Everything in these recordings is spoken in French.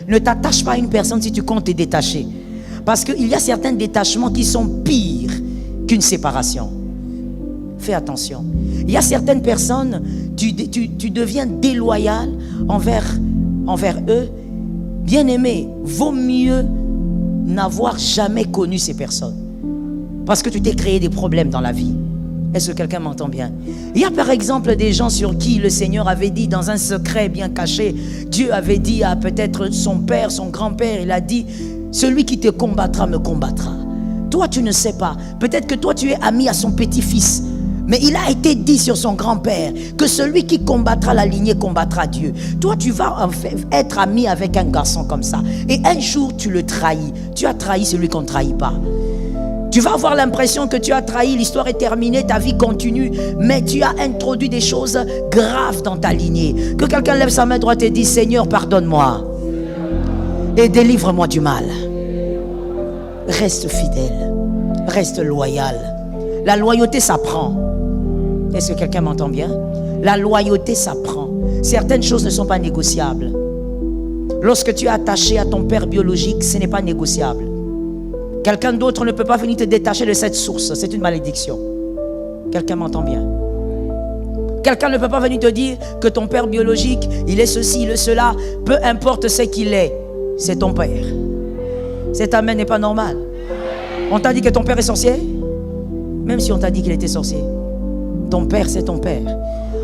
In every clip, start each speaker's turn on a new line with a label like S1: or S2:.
S1: Ne t'attache pas à une personne si tu comptes te détacher. Parce qu'il y a certains détachements qui sont pires qu'une séparation. Fais attention. Il y a certaines personnes, tu deviens déloyal envers eux. Bien-aimé, vaut mieux n'avoir jamais connu ces personnes. Parce que tu t'es créé des problèmes dans la vie. Est-ce que quelqu'un m'entend bien? Il y a par exemple des gens sur qui le Seigneur avait dit dans un secret bien caché, Dieu avait dit à peut-être son père, son grand-père, il a dit, celui qui te combattra me combattra. Toi tu ne sais pas, peut-être que toi tu es ami à son petit-fils, mais il a été dit sur son grand-père que celui qui combattra la lignée combattra Dieu. Toi tu vas en fait être ami avec un garçon comme ça, et un jour tu le trahis. Tu as trahi celui qu'on ne trahit pas. Tu vas avoir l'impression que tu as trahi, l'histoire est terminée, ta vie continue, mais tu as introduit des choses graves dans ta lignée. Que quelqu'un lève sa main droite et dise, Seigneur, pardonne-moi et délivre-moi du mal. Reste fidèle, reste loyal. La loyauté s'apprend. Est-ce que quelqu'un m'entend bien? La loyauté s'apprend. Certaines choses ne sont pas négociables. Lorsque tu es attaché à ton père biologique, ce n'est pas négociable. Quelqu'un d'autre ne peut pas venir te détacher de cette source. C'est une malédiction. Quelqu'un m'entend bien? Quelqu'un ne peut pas venir te dire que ton père biologique, il est ceci, il est cela. Peu importe ce qu'il est, c'est ton père. Cet amen n'est pas normal. On t'a dit que ton père est sorcier? Même si on t'a dit qu'il était sorcier. Ton père, c'est ton père.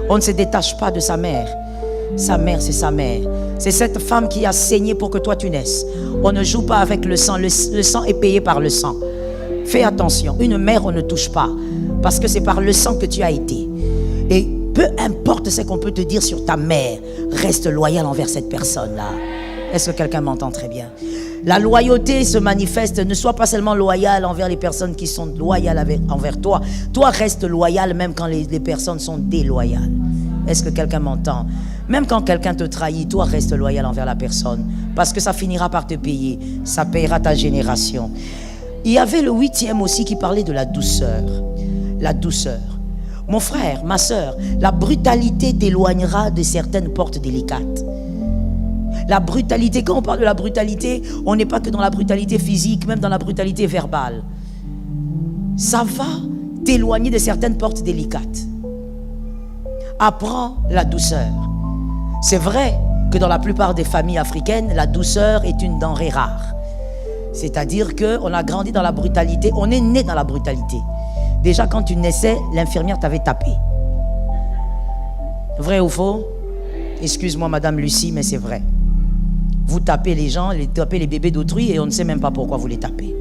S1: On ne se détache pas de sa mère. Sa mère, c'est sa mère. C'est cette femme qui a saigné pour que toi tu naisses. On ne joue pas avec le sang. Le sang est payé par le sang. Fais attention. Une mère, on ne touche pas. Parce que c'est par le sang que tu as été. Et peu importe ce qu'on peut te dire sur ta mère, reste loyal envers cette personne-là. Est-ce que quelqu'un m'entend très bien? La loyauté se manifeste. Ne sois pas seulement loyal envers les personnes qui sont loyales envers toi. Toi, reste loyal même quand les personnes sont déloyales. Est-ce que quelqu'un m'entend? Même quand quelqu'un te trahit, toi reste loyal envers la personne. Parce que ça finira par te payer. Ça payera ta génération. Il y avait le 8e aussi qui parlait de la douceur. La douceur. Mon frère, ma soeur, la brutalité t'éloignera de certaines portes délicates. La brutalité, quand on parle de la brutalité, on n'est pas que dans la brutalité physique, même dans la brutalité verbale. Ça va t'éloigner de certaines portes délicates. Apprends la douceur. C'est vrai que dans la plupart des familles africaines, la douceur est une denrée rare. C'est-à-dire qu'on a grandi dans la brutalité, on est né dans la brutalité. Déjà quand tu naissais, l'infirmière t'avait tapé. Vrai ou faux? Excuse-moi Madame Lucie, mais c'est vrai. Vous tapez les gens, tapez les bébés d'autrui et on ne sait même pas pourquoi vous les tapez.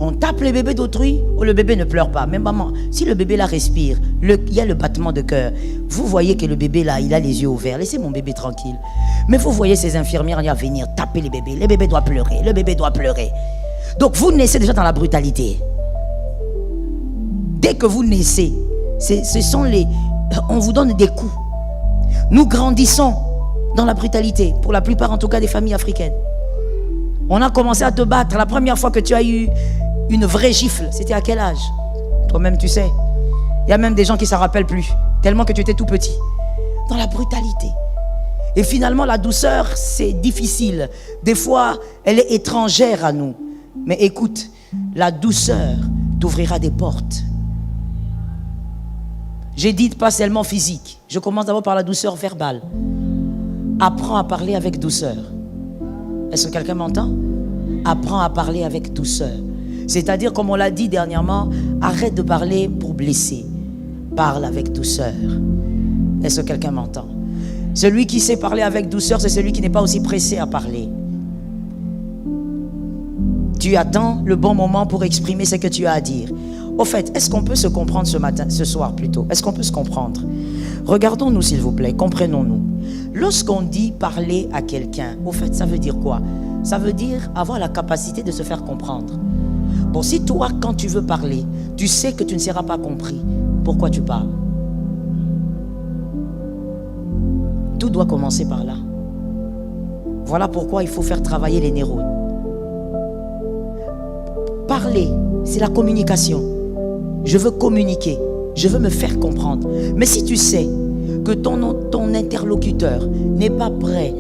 S1: On tape les bébés d'autrui, ou le bébé ne pleure pas. Même maman, si le bébé là respire, il y a le battement de cœur. Vous voyez que le bébé là, il a les yeux ouverts. Laissez mon bébé tranquille. Mais vous voyez ces infirmières venir taper les bébés. Le bébé doit pleurer, le bébé doit pleurer. Donc vous naissez déjà dans la brutalité. Dès que vous naissez, on vous donne des coups. Nous grandissons dans la brutalité, pour la plupart en tout cas des familles africaines. On a commencé à te battre. La première fois que tu as eu une vraie gifle, c'était à quel âge? Toi-même tu sais. Il y a même des gens qui ne s'en rappellent plus, tellement que tu étais tout petit. Dans la brutalité. Et finalement la douceur, c'est difficile. Des fois, elle est étrangère à nous. Mais écoute, la douceur t'ouvrira des portes. J'ai dit pas seulement physique. Je commence d'abord par la douceur verbale. Apprends à parler avec douceur. Est-ce que quelqu'un m'entend? Apprends à parler avec douceur. C'est-à-dire, comme on l'a dit dernièrement, arrête de parler pour blesser. Parle avec douceur. Est-ce que quelqu'un m'entend? Celui qui sait parler avec douceur, c'est celui qui n'est pas aussi pressé à parler. Tu attends le bon moment pour exprimer ce que tu as à dire. Au fait, est-ce qu'on peut se comprendre ce soir plutôt? Est-ce qu'on peut se comprendre? Regardons-nous s'il vous plaît, comprenons-nous. Lorsqu'on dit parler à quelqu'un, au fait, ça veut dire quoi? Ça veut dire avoir la capacité de se faire comprendre. Bon, si toi, quand tu veux parler, tu sais que tu ne seras pas compris, pourquoi tu parles? Tout doit commencer par là. Voilà pourquoi il faut faire travailler les neurones. Parler, c'est la communication. Je veux communiquer, je veux me faire comprendre. Mais si tu sais que ton interlocuteur n'est pas prêt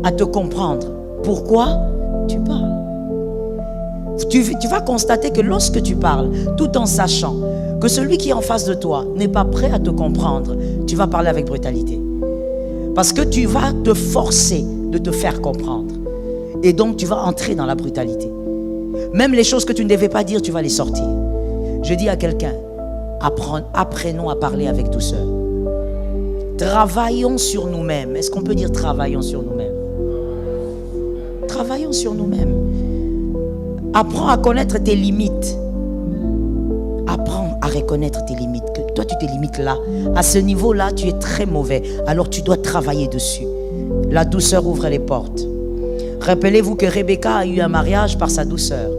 S1: à te comprendre pourquoi tu parles. Tu vas constater que lorsque tu parles, tout en sachant que celui qui est en face de toi n'est pas prêt à te comprendre, tu vas parler avec brutalité. Parce que tu vas te forcer de te faire comprendre. Et donc tu vas entrer dans la brutalité. Même les choses que tu ne devais pas dire, tu vas les sortir. Je dis à quelqu'un, apprenons à parler avec douceur. Travaillons sur nous-mêmes. Est-ce qu'on peut dire travaillons sur nous-mêmes? Travaillons sur nous-mêmes. Apprends à connaître tes limites. Apprends à reconnaître tes limites. Que toi, tu te limites là. À ce niveau-là, tu es très mauvais. Alors, tu dois travailler dessus. La douceur ouvre les portes. Rappelez-vous que Rebecca a eu un mariage par sa douceur.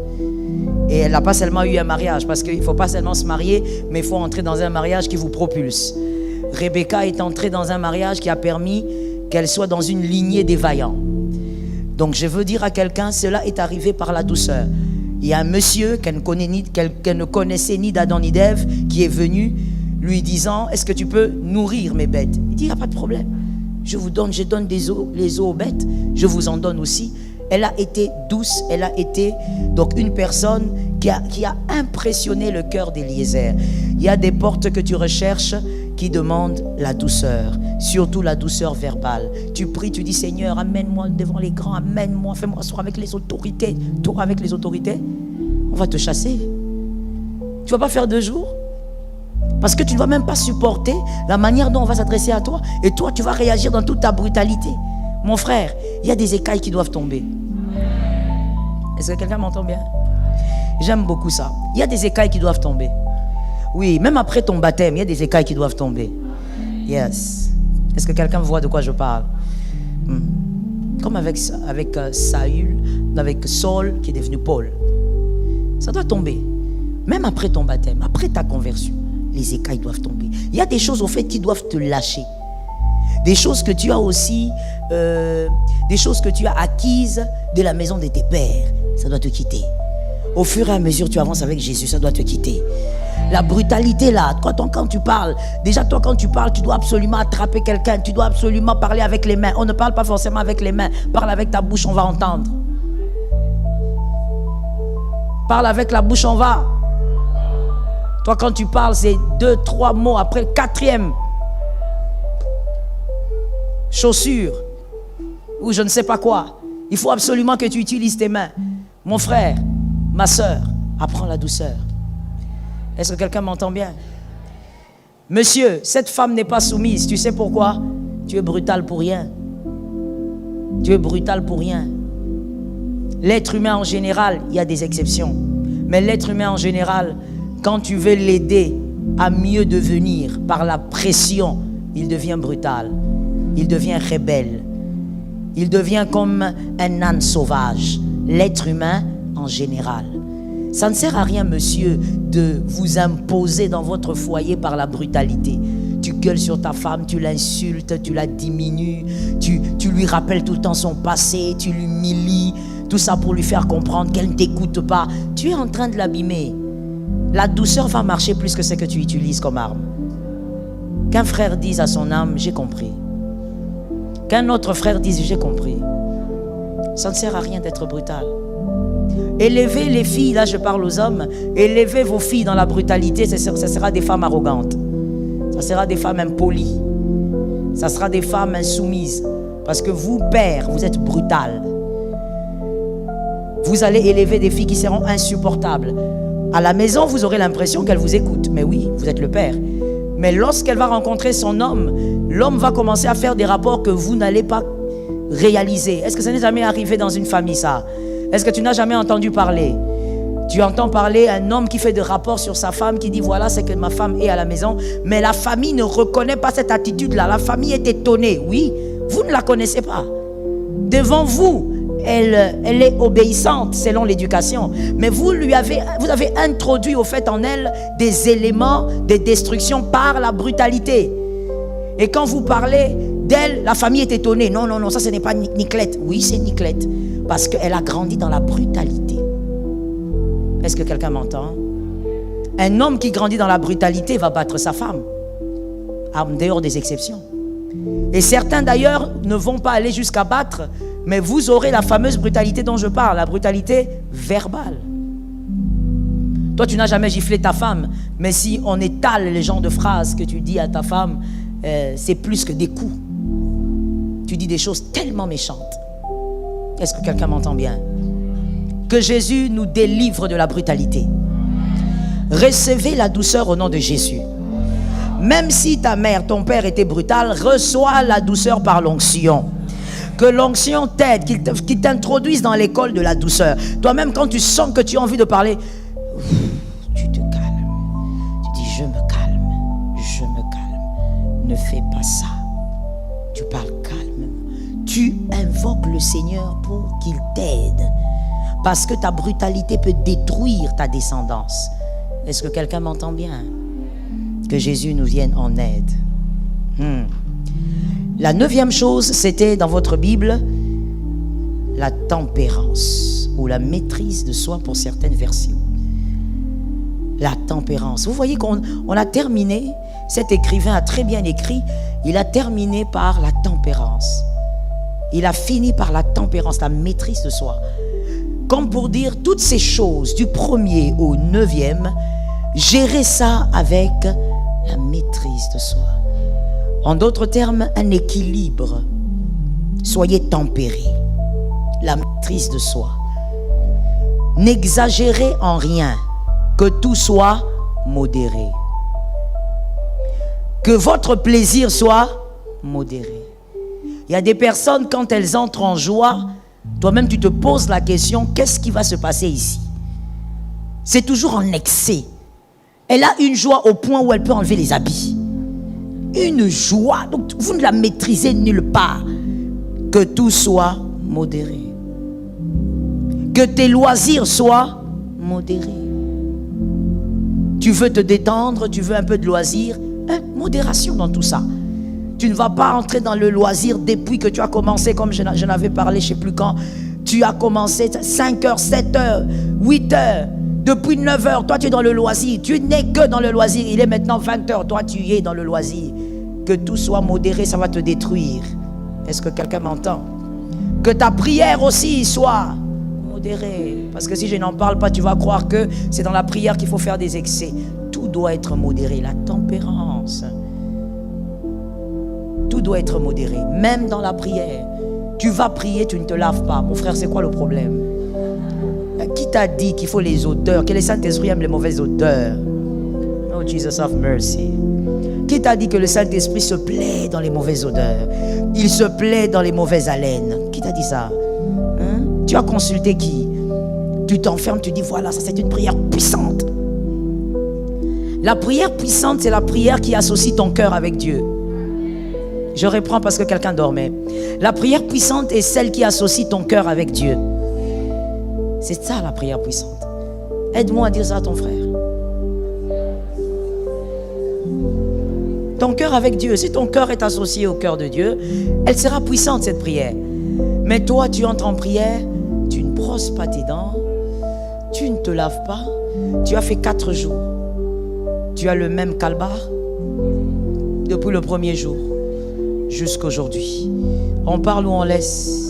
S1: Et elle n'a pas seulement eu un mariage, parce qu'il ne faut pas seulement se marier, mais il faut entrer dans un mariage qui vous propulse. Rebecca est entrée dans un mariage qui a permis qu'elle soit dans une lignée des vaillants. Donc je veux dire à quelqu'un, cela est arrivé par la douceur. Il y a un monsieur qu'elle ne connaissait ni d'Adam ni d'Ève qui est venu lui disant, est-ce que tu peux nourrir mes bêtes? Il dit, il n'y a pas de problème. Je donne les eaux aux bêtes, je vous en donne aussi. Elle a été douce, elle a été donc une personne qui a impressionné le cœur d'Éliézer. Il y a des portes que tu recherches qui demandent la douceur, surtout la douceur verbale. Tu pries, tu dis Seigneur, amène-moi devant les grands, amène-moi, fais-moi asseoir avec les autorités. Toi, avec les autorités, on va te chasser. Tu ne vas pas faire 2 jours. Parce que tu ne vas même pas supporter la manière dont on va s'adresser à toi. Et toi, tu vas réagir dans toute ta brutalité. Mon frère, il y a des écailles qui doivent tomber. Est-ce que quelqu'un m'entend bien? J'aime beaucoup ça. Il y a des écailles qui doivent tomber. Oui, même après ton baptême, il y a des écailles qui doivent tomber. Yes. Est-ce que quelqu'un voit de quoi je parle? Comme avec Saül, avec Saul qui est devenu Paul. Ça doit tomber. Même après ton baptême, après ta conversion, les écailles doivent tomber. Il y a des choses au fait qui doivent te lâcher. Des choses que tu as aussi, des choses que tu as acquises de la maison de tes pères. Ça doit te quitter. Au fur et à mesure tu avances avec Jésus, ça doit te quitter. La brutalité là, quand tu parles, déjà toi quand tu parles, tu dois absolument attraper quelqu'un, tu dois absolument parler avec les mains. On ne parle pas forcément avec les mains, parle avec ta bouche, on va entendre. Parle avec la bouche, on va. Toi quand tu parles, c'est 2, 3 mots, après le 4e. Chaussures, ou je ne sais pas quoi. Il faut absolument que tu utilises tes mains. Mon frère, ma soeur, apprends la douceur. Est-ce que quelqu'un m'entend bien? Monsieur, cette femme n'est pas soumise. Tu sais pourquoi? Tu es brutal pour rien. Tu es brutal pour rien. L'être humain en général, il y a des exceptions. Mais l'être humain en général, quand tu veux l'aider à mieux devenir par la pression, il devient brutal. Il devient rebelle. Il devient comme un âne sauvage. L'être humain en général. Ça ne sert à rien, monsieur, de vous imposer dans votre foyer par la brutalité. Tu gueules sur ta femme, tu l'insultes, tu la diminues, tu lui rappelles tout le temps son passé, tu l'humilies, tout ça pour lui faire comprendre qu'elle ne t'écoute pas. Tu es en train de l'abîmer. La douceur va marcher plus que ce que tu utilises comme arme. Qu'un frère dise à son âme, j'ai compris. Qu'un autre frère dise, j'ai compris. Ça ne sert à rien d'être brutal. Élevez les filles, là je parle aux hommes, élevez vos filles dans la brutalité, ça sera des femmes arrogantes. Ça sera des femmes impolies. Ça sera des femmes insoumises. Parce que vous, père, vous êtes brutal. Vous allez élever des filles qui seront insupportables. À la maison, vous aurez l'impression qu'elles vous écoutent. Mais oui, vous êtes le père. Mais lorsqu'elle va rencontrer son homme, l'homme va commencer à faire des rapports que vous n'allez pas réaliser. Est-ce que ça n'est jamais arrivé dans une famille, ça? Est-ce que tu n'as jamais entendu parler? Tu entends parler un homme qui fait des rapports sur sa femme, qui dit voilà, c'est que ma femme est à la maison, mais la famille ne reconnaît pas cette attitude-là. La famille est étonnée. Oui, vous ne la connaissez pas. Devant vous, elle est obéissante selon l'éducation. Mais vous avez introduit au fait en elle des éléments de destruction par la brutalité. Et quand vous parlez d'elle, la famille est étonnée. Non, non, non, ça ce n'est pas Niclette. Oui, c'est Niclette. Parce qu'elle a grandi dans la brutalité. Est-ce que quelqu'un m'entend? Un homme qui grandit dans la brutalité va battre sa femme. En dehors des exceptions. Et certains d'ailleurs ne vont pas aller jusqu'à battre, Mais vous aurez la fameuse brutalité dont je parle, la brutalité verbale. Toi, tu n'as jamais giflé ta femme, mais si on étale les genres de phrases que tu dis à ta femme, c'est plus que des coups. Tu dis des choses tellement méchantes. Est-ce que quelqu'un m'entend bien? Que Jésus nous délivre de la brutalité. Recevez la douceur au nom de Jésus. Même si ta mère, ton père était brutal, reçois la douceur par l'onction. Que l'onction t'aide, qu'il t'introduise dans l'école de la douceur. Toi-même, quand tu sens que tu as envie de parler, tu te calmes. Tu dis, je me calme, je me calme. Ne fais pas ça. Tu parles calmement. Tu invoques le Seigneur pour qu'il t'aide. Parce que ta brutalité peut détruire ta descendance. Est-ce que quelqu'un m'entend bien? Que Jésus nous vienne en aide. La 9e chose, c'était dans votre Bible, la tempérance ou la maîtrise de soi pour certaines versions. La tempérance. Vous voyez qu'on a terminé, cet écrivain a très bien écrit, il a terminé par la tempérance. Il a fini par la tempérance, la maîtrise de soi. Comme pour dire, toutes ces choses du 1er au 9e, gérez ça avec la maîtrise de soi. En d'autres termes, un équilibre. Soyez tempérés. La maîtrise de soi. N'exagérez en rien. Que tout soit modéré. Que votre plaisir soit modéré. Il y a des personnes, quand elles entrent en joie, toi-même tu te poses la question, qu'est-ce qui va se passer ici? C'est toujours en excès. Elle a une joie au point où elle peut enlever les habits. Une joie, donc vous ne la maîtrisez nulle part. Que tout soit modéré. Que tes loisirs soient modérés. Tu veux te détendre, tu veux un peu de loisir, modération dans tout ça. Tu ne vas pas entrer dans le loisir depuis que tu as commencé, comme je n'avais parlé, je ne sais plus quand. Tu as commencé 5 heures, 7 heures, 8 heures. Depuis 9 heures, toi tu es dans le loisir. Tu n'es que dans le loisir. Il est maintenant 20 heures, toi tu es dans le loisir. Que tout soit modéré, ça va te détruire. Est-ce que quelqu'un m'entend? Que ta prière aussi soit modérée. Parce que si je n'en parle pas, tu vas croire que c'est dans la prière qu'il faut faire des excès. Tout doit être modéré. La tempérance. Tout doit être modéré. Même dans la prière. Tu vas prier, tu ne te laves pas. Mon frère, c'est quoi le problème? Qui t'a dit qu'il faut les odeurs? Que le Saint-Esprit aime les mauvaises odeurs? Oh Jesus of mercy. Qui t'a dit que le Saint-Esprit se plaît dans les mauvaises odeurs? Il se plaît dans les mauvaises haleines. Qui t'a dit ça? Tu as consulté qui? Tu t'enfermes, tu dis voilà, ça c'est une prière puissante. La prière puissante, c'est la prière qui associe ton cœur avec Dieu. Je reprends parce que quelqu'un dormait. La prière puissante est celle qui associe ton cœur avec Dieu. C'est ça la prière puissante. Aide-moi à dire ça à ton frère. Ton cœur avec Dieu, si ton cœur est associé au cœur de Dieu, elle sera puissante cette prière. Mais toi, tu entres en prière, tu ne brosses pas tes dents, tu ne te laves pas, tu as fait 4 jours. Tu as le même calbar depuis le premier jour jusqu'aujourd'hui. On parle ou on laisse?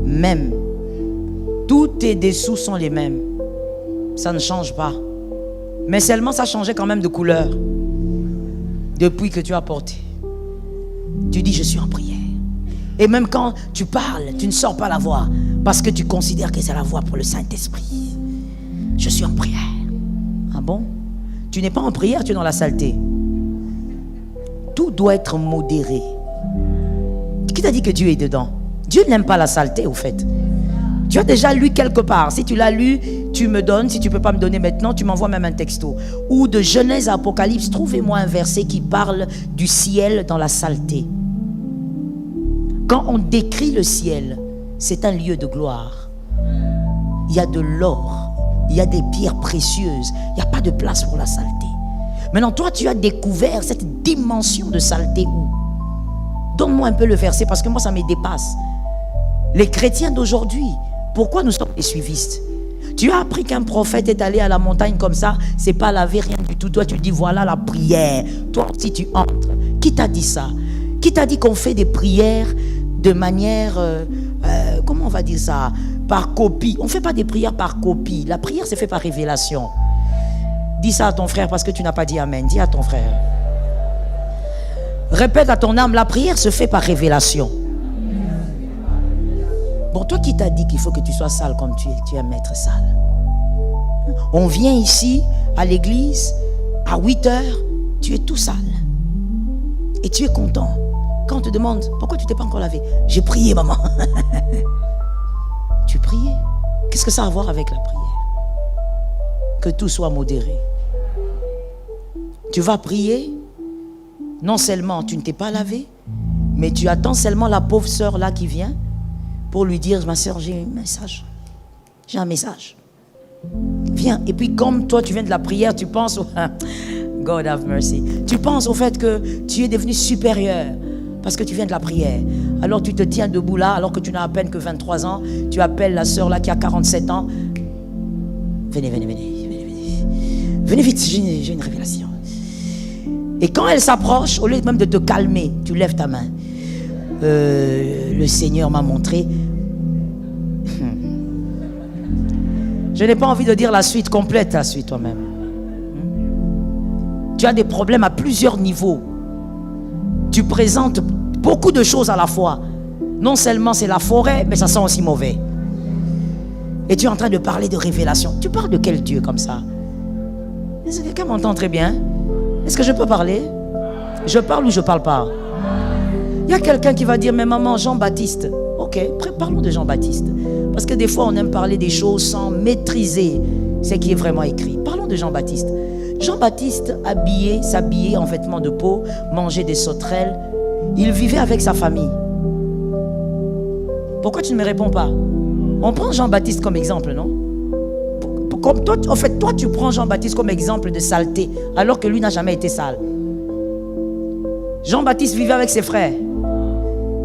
S1: Même. Tous tes dessous sont les mêmes. Ça ne change pas. Mais seulement ça changeait quand même de couleur depuis que tu as porté. Tu dis je suis en prière. Et même quand tu parles, tu ne sors pas la voix parce que tu considères que c'est la voix pour le Saint-Esprit. Je suis en prière. Ah bon? Tu n'es pas en prière, tu es dans la saleté. Tout doit être modéré. Qui t'a dit que Dieu est dedans? Dieu n'aime pas la saleté au fait. Tu as déjà lu quelque part. Si tu l'as lu, tu me donnes. Si tu ne peux pas me donner maintenant, tu m'envoies même un texto. Ou de Genèse à Apocalypse, trouvez-moi un verset qui parle du ciel dans la saleté. Quand on décrit le ciel, c'est un lieu de gloire. Il y a de l'or, il y a des pierres précieuses. Il n'y a pas de place pour la saleté. Maintenant, toi, tu as découvert cette dimension de saleté où? Donne-moi un peu le verset parce que moi, ça me dépasse. Les chrétiens d'aujourd'hui, pourquoi nous sommes des suivistes? Tu as appris qu'un prophète est allé à la montagne comme ça, c'est pas laver rien du tout. Toi, tu dis voilà la prière. Toi aussi, tu entres. Qui t'a dit ça? Qui t'a dit qu'on fait des prières de manière, comment on va dire ça, par copie. On ne fait pas des prières par copie. La prière c'est fait par révélation. Dis ça à ton frère parce que tu n'as pas dit amen. Dis à ton frère. Répète à ton âme, la prière se fait par révélation. Bon, toi qui t'as dit qu'il faut que tu sois sale comme tu es un maître sale. On vient ici à l'église à 8 heures, tu es tout sale. Et tu es content. Quand on te demande pourquoi tu t'es pas encore lavé, j'ai prié, maman. Tu priais. Qu'est-ce que ça a à voir avec la prière? Que tout soit modéré. Tu vas prier, non seulement tu ne t'es pas lavé, mais tu attends seulement la pauvre sœur là qui vient pour lui dire, ma sœur, j'ai un message. J'ai un message. Viens. Et puis comme toi tu viens de la prière, tu penses au... God have mercy. Tu penses au fait que tu es devenu supérieur parce que tu viens de la prière. Alors tu te tiens debout là, alors que tu n'as à peine que 23 ans. Tu appelles la sœur là qui a 47 ans. Venez, venez, venez, venez, venez. Venez vite, j'ai une révélation. Et quand elle s'approche, au lieu même de te calmer, tu lèves ta main. Le Seigneur m'a montré. Je n'ai pas envie de dire la suite complète, la suite toi-même. Tu as des problèmes à plusieurs niveaux. Tu présentes beaucoup de choses à la fois. Non seulement c'est la forêt, mais ça sent aussi mauvais. Et tu es en train de parler de révélation. Tu parles de quel Dieu comme ça? Est-ce que quelqu'un m'entend très bien? Est-ce que je peux parler? Je parle ou je parle pas? Il y a quelqu'un qui va dire, mais maman, Jean-Baptiste. Ok, parlons de Jean-Baptiste. Parce que des fois, on aime parler des choses sans maîtriser ce qui est vraiment écrit. Parlons de Jean-Baptiste. Jean-Baptiste s'habillait en vêtements de peau, mangeait des sauterelles. Il vivait avec sa famille. Pourquoi tu ne me réponds pas? On prend Jean-Baptiste comme exemple, non? Comme toi, en fait, toi, tu prends Jean-Baptiste comme exemple de saleté, alors que lui n'a jamais été sale. Jean-Baptiste vivait avec ses frères.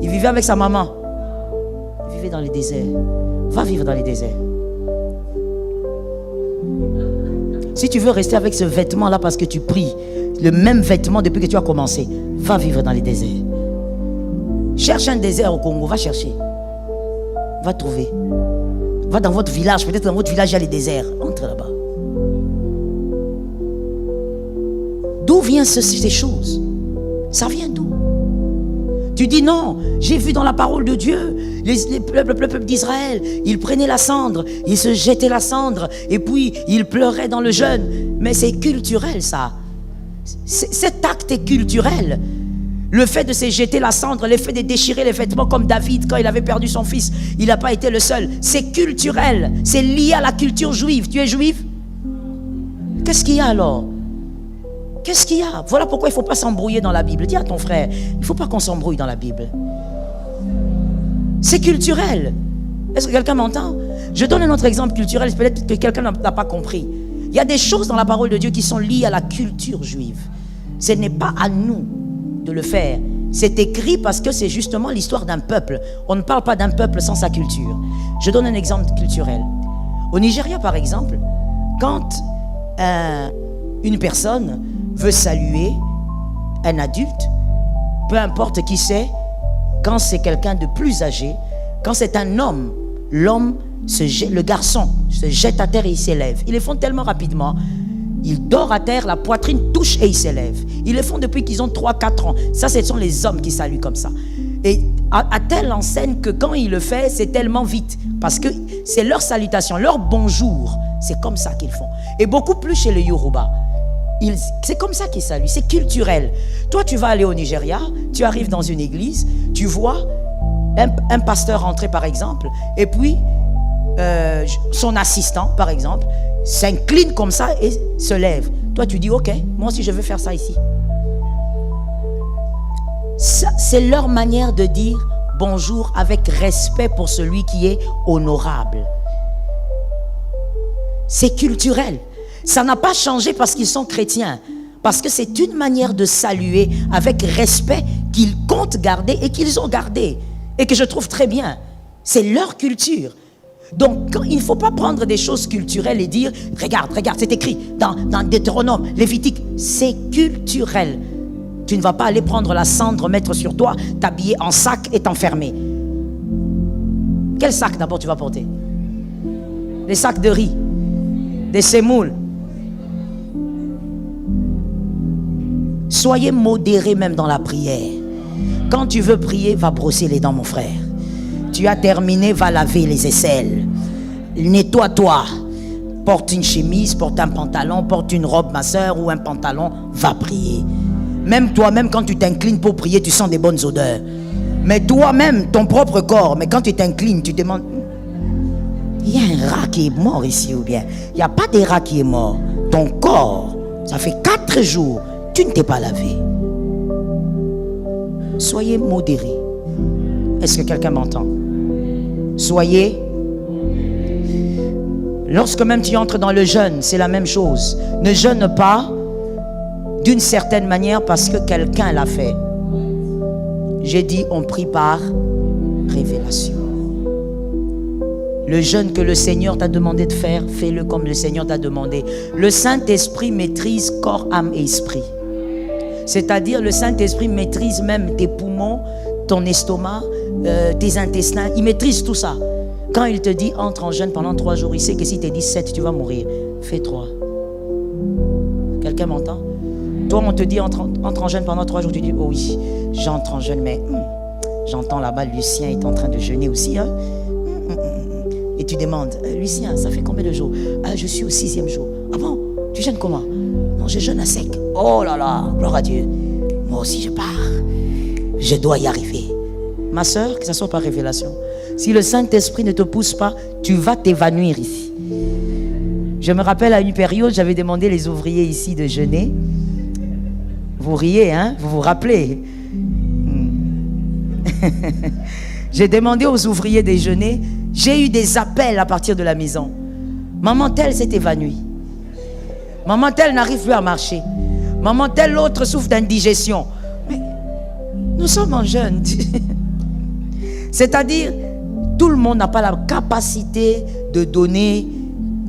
S1: Il vivait avec sa maman. Il vivait dans les déserts. Va vivre dans les déserts. Si tu veux rester avec ce vêtement-là parce que tu pries, le même vêtement depuis que tu as commencé, va vivre dans les déserts. Cherche un désert au Congo, va chercher. Va trouver. Va dans votre village, peut-être dans votre village il y a les déserts. Entre là-bas. D'où viennent ces choses? Ça vient d'où? Tu dis non, j'ai vu dans la parole de Dieu, le peuple d'Israël, ils prenaient la cendre, ils se jetaient la cendre, et puis ils pleuraient dans le jeûne. Mais c'est culturel ça. Cet acte est culturel. Le fait de se jeter la cendre, le fait de déchirer les vêtements comme David quand il avait perdu son fils, il n'a pas été le seul. C'est culturel, c'est lié à la culture juive. Tu es juif? Qu'est-ce qu'il y a alors? Qu'est-ce qu'il y a? Voilà pourquoi il ne faut pas s'embrouiller dans la Bible. Dis à ton frère, il ne faut pas qu'on s'embrouille dans la Bible. C'est culturel. Est-ce que quelqu'un m'entend? Je donne un autre exemple culturel, peut-être que quelqu'un n'a pas compris. Il y a des choses dans la parole de Dieu qui sont liées à la culture juive. Ce n'est pas à nous de le faire. C'est écrit parce que c'est justement l'histoire d'un peuple. On ne parle pas d'un peuple sans sa culture. Je donne un exemple culturel. Au Nigeria, par exemple, quand une personne veut saluer un adulte, peu importe qui c'est, quand c'est quelqu'un de plus âgé, quand c'est un homme, le garçon se jette à terre et il s'élève. Ils le font tellement rapidement. Il dort à terre, la poitrine touche et il s'élève. Ils le font depuis qu'ils ont 3-4 ans. Ça, ce sont les hommes qui saluent comme ça. Et à telle enseigne que quand ils le font, c'est tellement vite. Parce que c'est leur salutation, leur bonjour. C'est comme ça qu'ils font. Et beaucoup plus chez les Yoruba. C'est comme ça qu'ils saluent, c'est culturel. Toi, tu vas aller au Nigeria, tu arrives dans une église, tu vois un pasteur rentrer par exemple, et puis son assistant par exemple, s'incline comme ça et se lève. Toi, tu dis, ok, moi aussi je veux faire ça ici. Ça, c'est leur manière de dire bonjour avec respect pour celui qui est honorable. C'est culturel. Ça n'a pas changé parce qu'ils sont chrétiens. Parce que c'est une manière de saluer avec respect qu'ils comptent garder et qu'ils ont gardé. Et que je trouve très bien. C'est leur culture. Donc, il ne faut pas prendre des choses culturelles et dire, regarde, c'est écrit dans Deutéronome, Lévitique. C'est culturel. Tu ne vas pas aller prendre la cendre, mettre sur toi, t'habiller en sac et t'enfermer. Quel sac d'abord tu vas porter? Les sacs de riz, des semoules. Soyez modérés même dans la prière. Quand tu veux prier, va brosser les dents, mon frère. Tu as terminé, va laver les aisselles. Nettoie-toi. Porte une chemise, porte un pantalon, porte une robe, ma soeur, ou un pantalon, va prier. Même toi-même, quand tu t'inclines pour prier, tu sens des bonnes odeurs. Mais toi-même, ton propre corps, mais quand tu t'inclines, tu demandes, il y a un rat qui est mort ici ou bien? Il n'y a pas de rat qui est mort. Ton corps, ça fait 4 jours, tu ne t'es pas lavé. Soyez modérés. Est-ce que quelqu'un m'entend? Soyez. Lorsque même tu entres dans le jeûne, c'est la même chose. Ne jeûne pas d'une certaine manière parce que quelqu'un l'a fait. J'ai dit, on prie par révélation. Le jeûne que le Seigneur t'a demandé de faire, fais-le comme le Seigneur t'a demandé. Le Saint-Esprit maîtrise corps, âme et esprit. C'est-à-dire, le Saint-Esprit maîtrise même tes poumons, ton estomac, tes intestins. Il maîtrise tout ça. Quand il te dit, entre en jeûne pendant 3 jours, il sait que si tu dis 7, tu vas mourir. Fais 3. Quelqu'un m'entend? Toi, on te dit, entre en jeûne pendant 3 jours, tu dis, oh oui, j'entre en jeûne, mais j'entends là-bas, Lucien est en train de jeûner aussi. Hein? Et tu demandes, Lucien, ça fait combien de jours? Je suis au 6e jour. Ah bon? Tu jeûnes comment? Non, je jeûne à sec. Oh là là, gloire à Dieu. Moi aussi, je pars. Je dois y arriver. Ma soeur, que ce soit par révélation. Si le Saint-Esprit ne te pousse pas, tu vas t'évanouir ici. Je me rappelle à une période, j'avais demandé les ouvriers ici de jeûner. Vous riez, hein? Vous vous rappelez? J'ai demandé aux ouvriers de jeûner. J'ai eu des appels à partir de la maison. Maman telle s'est évanouie. Maman telle n'arrive plus à marcher. Maman telle l'autre souffre d'indigestion. Mais nous sommes en jeûne. C'est-à-dire, tout le monde n'a pas la capacité de donner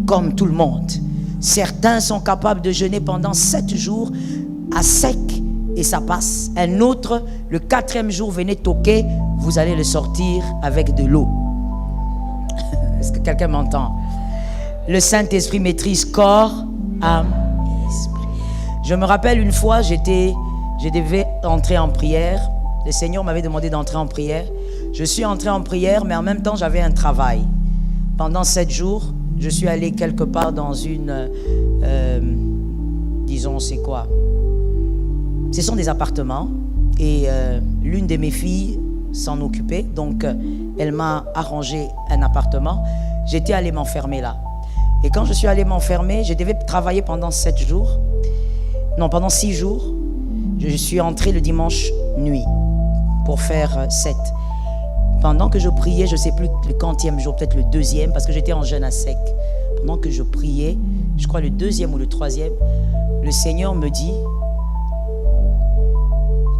S1: comme tout le monde. Certains sont capables de jeûner pendant 7 jours à sec et ça passe. Un autre, le 4e jour, venez toquer, vous allez le sortir avec de l'eau. Est-ce que quelqu'un m'entend? Le Saint-Esprit maîtrise corps, âme et esprit. Je me rappelle une fois, je devais entrer en prière. Le Seigneur m'avait demandé d'entrer en prière. Je suis entré en prière, mais en même temps, j'avais un travail. Pendant 7 jours, je suis allé quelque part dans une... disons, c'est quoi? Ce sont des appartements. Et l'une de mes filles s'en occupait. Donc, elle m'a arrangé un appartement. J'étais allé m'enfermer là. Et quand je suis allé m'enfermer, je devais travailler pendant 7 jours. Non, pendant 6 jours. Je suis entré le dimanche nuit pour faire 7. Pendant que je priais, je ne sais plus le quantième jour, peut-être le 2e, parce que j'étais en jeûne à sec. Pendant que je priais, je crois le 2e ou le 3e, le Seigneur me dit,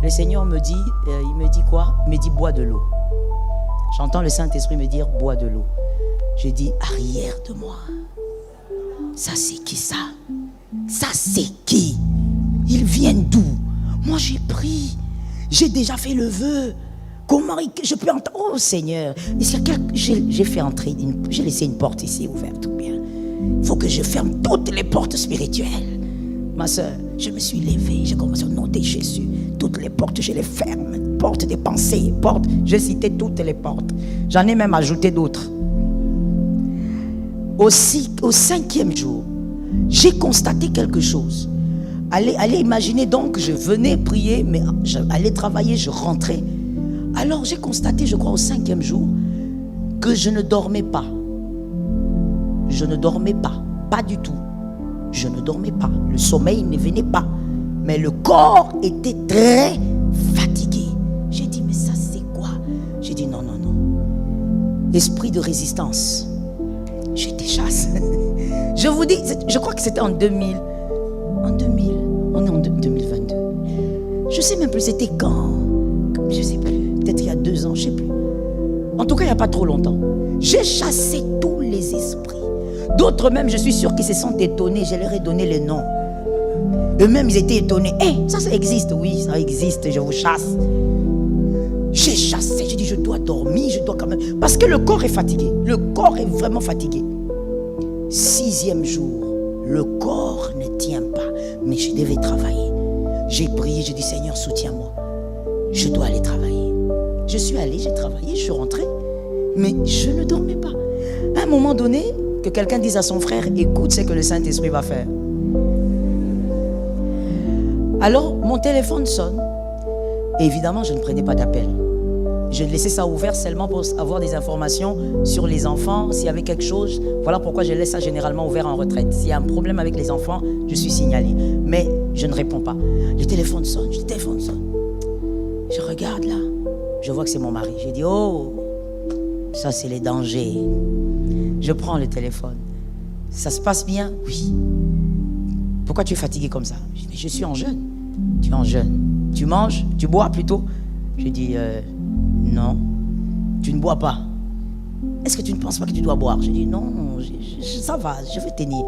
S1: il me dit quoi? Il me dit bois de l'eau. J'entends le Saint-Esprit me dire bois de l'eau. Je dis arrière de moi. Ça c'est qui ça? Ça c'est qui? Ils viennent d'où? Moi j'ai pris, j'ai déjà fait le vœu. Comment je peux entendre? Oh Seigneur, j'ai fait entrer, j'ai laissé une porte ici ouverte tout bien. Il faut que je ferme toutes les portes spirituelles. Ma soeur, je me suis levée, j'ai commencé à noter Jésus. Toutes les portes, je les ferme. Portes des pensées, portes, j'ai cité toutes les portes. J'en ai même ajouté d'autres. Au 5e jour, j'ai constaté quelque chose. Allez imaginer donc, je venais prier, mais j'allais travailler, je rentrais. Alors j'ai constaté, je crois au 5e jour, que je ne dormais pas. Je ne dormais pas, pas du tout. Je ne dormais pas, le sommeil ne venait pas. Mais le corps était très fatigué. J'ai dit, mais ça c'est quoi? J'ai dit, non. Esprit de résistance. Je te chasse. Je vous dis, je crois que c'était en 2000. En 2000, on est en 2022. Je sais même plus c'était quand. Je sais plus, peut-être il y a 2 ans, je sais plus. En tout cas, il n'y a pas trop longtemps. J'ai chassé tous les esprits. D'autres même, je suis sûr qu'ils se sont étonnés. Je leur ai donné les noms. Eux-mêmes, ils étaient étonnés. Ça existe. Oui, ça existe, je vous chasse. J'ai chassé, j'ai dit je dois dormir, je dois quand même. Parce que le corps est fatigué. Le corps est vraiment fatigué. 6e jour, le corps ne tient pas. Mais je devais travailler. J'ai prié, j'ai dit Seigneur, soutiens-moi. Je dois aller travailler. Je suis allé, j'ai travaillé, je suis rentré. Mais je ne dormais pas. À un moment donné, que quelqu'un dise à son frère, écoute ce que le Saint-Esprit va faire. Alors, mon téléphone sonne. Et évidemment, je ne prenais pas d'appel. Je laissais ça ouvert seulement pour avoir des informations sur les enfants. S'il y avait quelque chose, voilà pourquoi je laisse ça généralement ouvert en retraite. S'il y a un problème avec les enfants, je suis signalé. Mais je ne réponds pas. Le téléphone sonne, le téléphone sonne. Je regarde là. Je vois que c'est mon mari. J'ai dit, oh, ça c'est les dangers. Je prends le téléphone. Ça se passe bien? Oui. Pourquoi tu es fatigué comme ça? Je dis, mais je suis en jeûne. Tu es en jeûne. Tu manges? Tu bois plutôt? Je dis, non. Tu ne bois pas. Est-ce que tu ne penses pas que tu dois boire? Je dis, non, ça va, je vais tenir.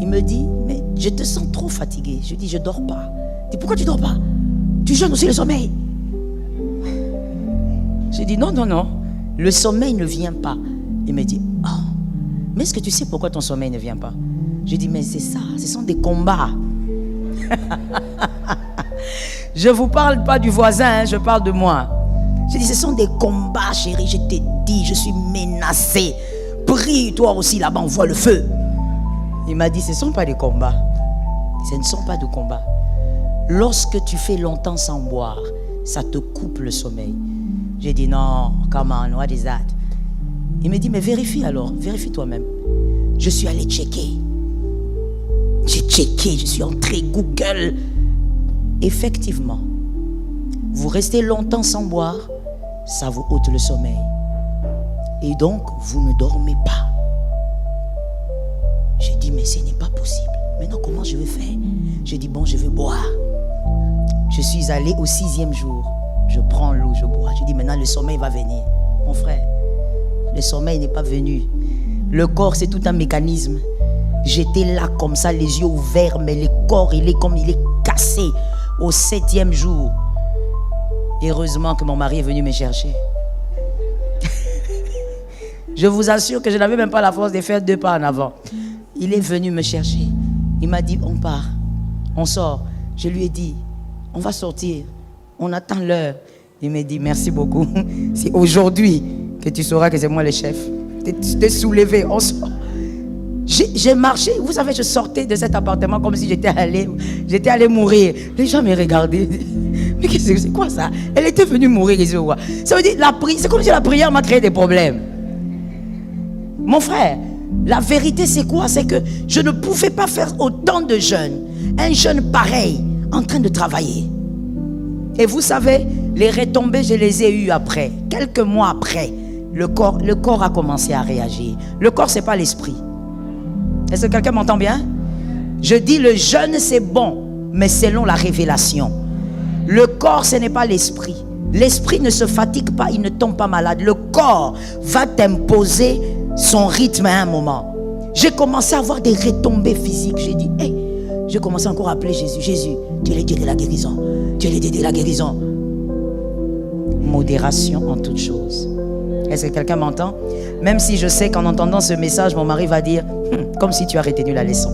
S1: Il me dit, mais je te sens trop fatigué. Je dis, je dors pas. Il dit, pourquoi tu dors pas? Tu jeûnes aussi le sommeil? Je dis, non, non, non. Le sommeil ne vient pas. Il me dit, oh, mais est-ce que tu sais pourquoi ton sommeil ne vient pas? Je dis, mais c'est ça, ce sont des combats. Je ne vous parle pas du voisin, hein, je parle de moi. Je dis, ce sont des combats, chérie, je t'ai dit, je suis menacée. Prie, toi aussi, là-bas, on voit le feu. Il m'a dit, ce ne sont pas des combats. Ce ne sont pas de combats. Lorsque tu fais longtemps sans boire, ça te coupe le sommeil. J'ai dit, non, come on, what is that? Il me dit, mais vérifie alors, vérifie toi-même. Je suis allé checker. J'ai checké, je suis entré Google. Effectivement, vous restez longtemps sans boire, ça vous ôte le sommeil. Et donc, vous ne dormez pas. J'ai dit, mais ce n'est pas possible. Maintenant, comment je vais faire? J'ai dit, bon, je vais boire. Je suis allé au 6e jour. Je prends l'eau, je bois. Je dis, maintenant, le sommeil va venir. Mon frère, le sommeil n'est pas venu. Le corps, c'est tout un mécanisme. J'étais là comme ça, les yeux ouverts, mais le corps, il est cassé au 7e jour. Heureusement que mon mari est venu me chercher. Je vous assure que je n'avais même pas la force de faire 2 pas en avant. Il est venu me chercher. Il m'a dit, on part, on sort. Je lui ai dit, on va sortir. On attend l'heure. Il m'a dit, merci beaucoup. C'est aujourd'hui que tu sauras que c'est moi le chef. Tu t'es soulevé, on sort. J'ai marché, vous savez, je sortais de cet appartement comme si j'étais allé mourir. Les gens me regardaient. Mais c'est quoi ça? Elle était venue mourir ici ou quoi? Ça veut dire, c'est comme si la prière m'a créé des problèmes. Mon frère, la vérité c'est quoi? C'est que je ne pouvais pas faire autant de jeûnes. Un jeûne pareil, en train de travailler. Et vous savez, les retombées, je les ai eues après. Quelques mois après, le corps a commencé à réagir. Le corps, c'est pas l'esprit. Est-ce que quelqu'un m'entend bien? Je dis le jeûne c'est bon, mais selon la révélation. Le corps ce n'est pas l'esprit. L'esprit ne se fatigue pas, il ne tombe pas malade. Le corps va t'imposer son rythme à un moment. J'ai commencé à avoir des retombées physiques. J'ai dit, hey, j'ai commencé encore à appeler Jésus. Jésus, tu es le Dieu de la guérison. Tu es le Dieu de la guérison. Modération en toutes choses. Est-ce que quelqu'un m'entend? Même si je sais qu'en entendant ce message, mon mari va dire, comme si tu as retenu la leçon.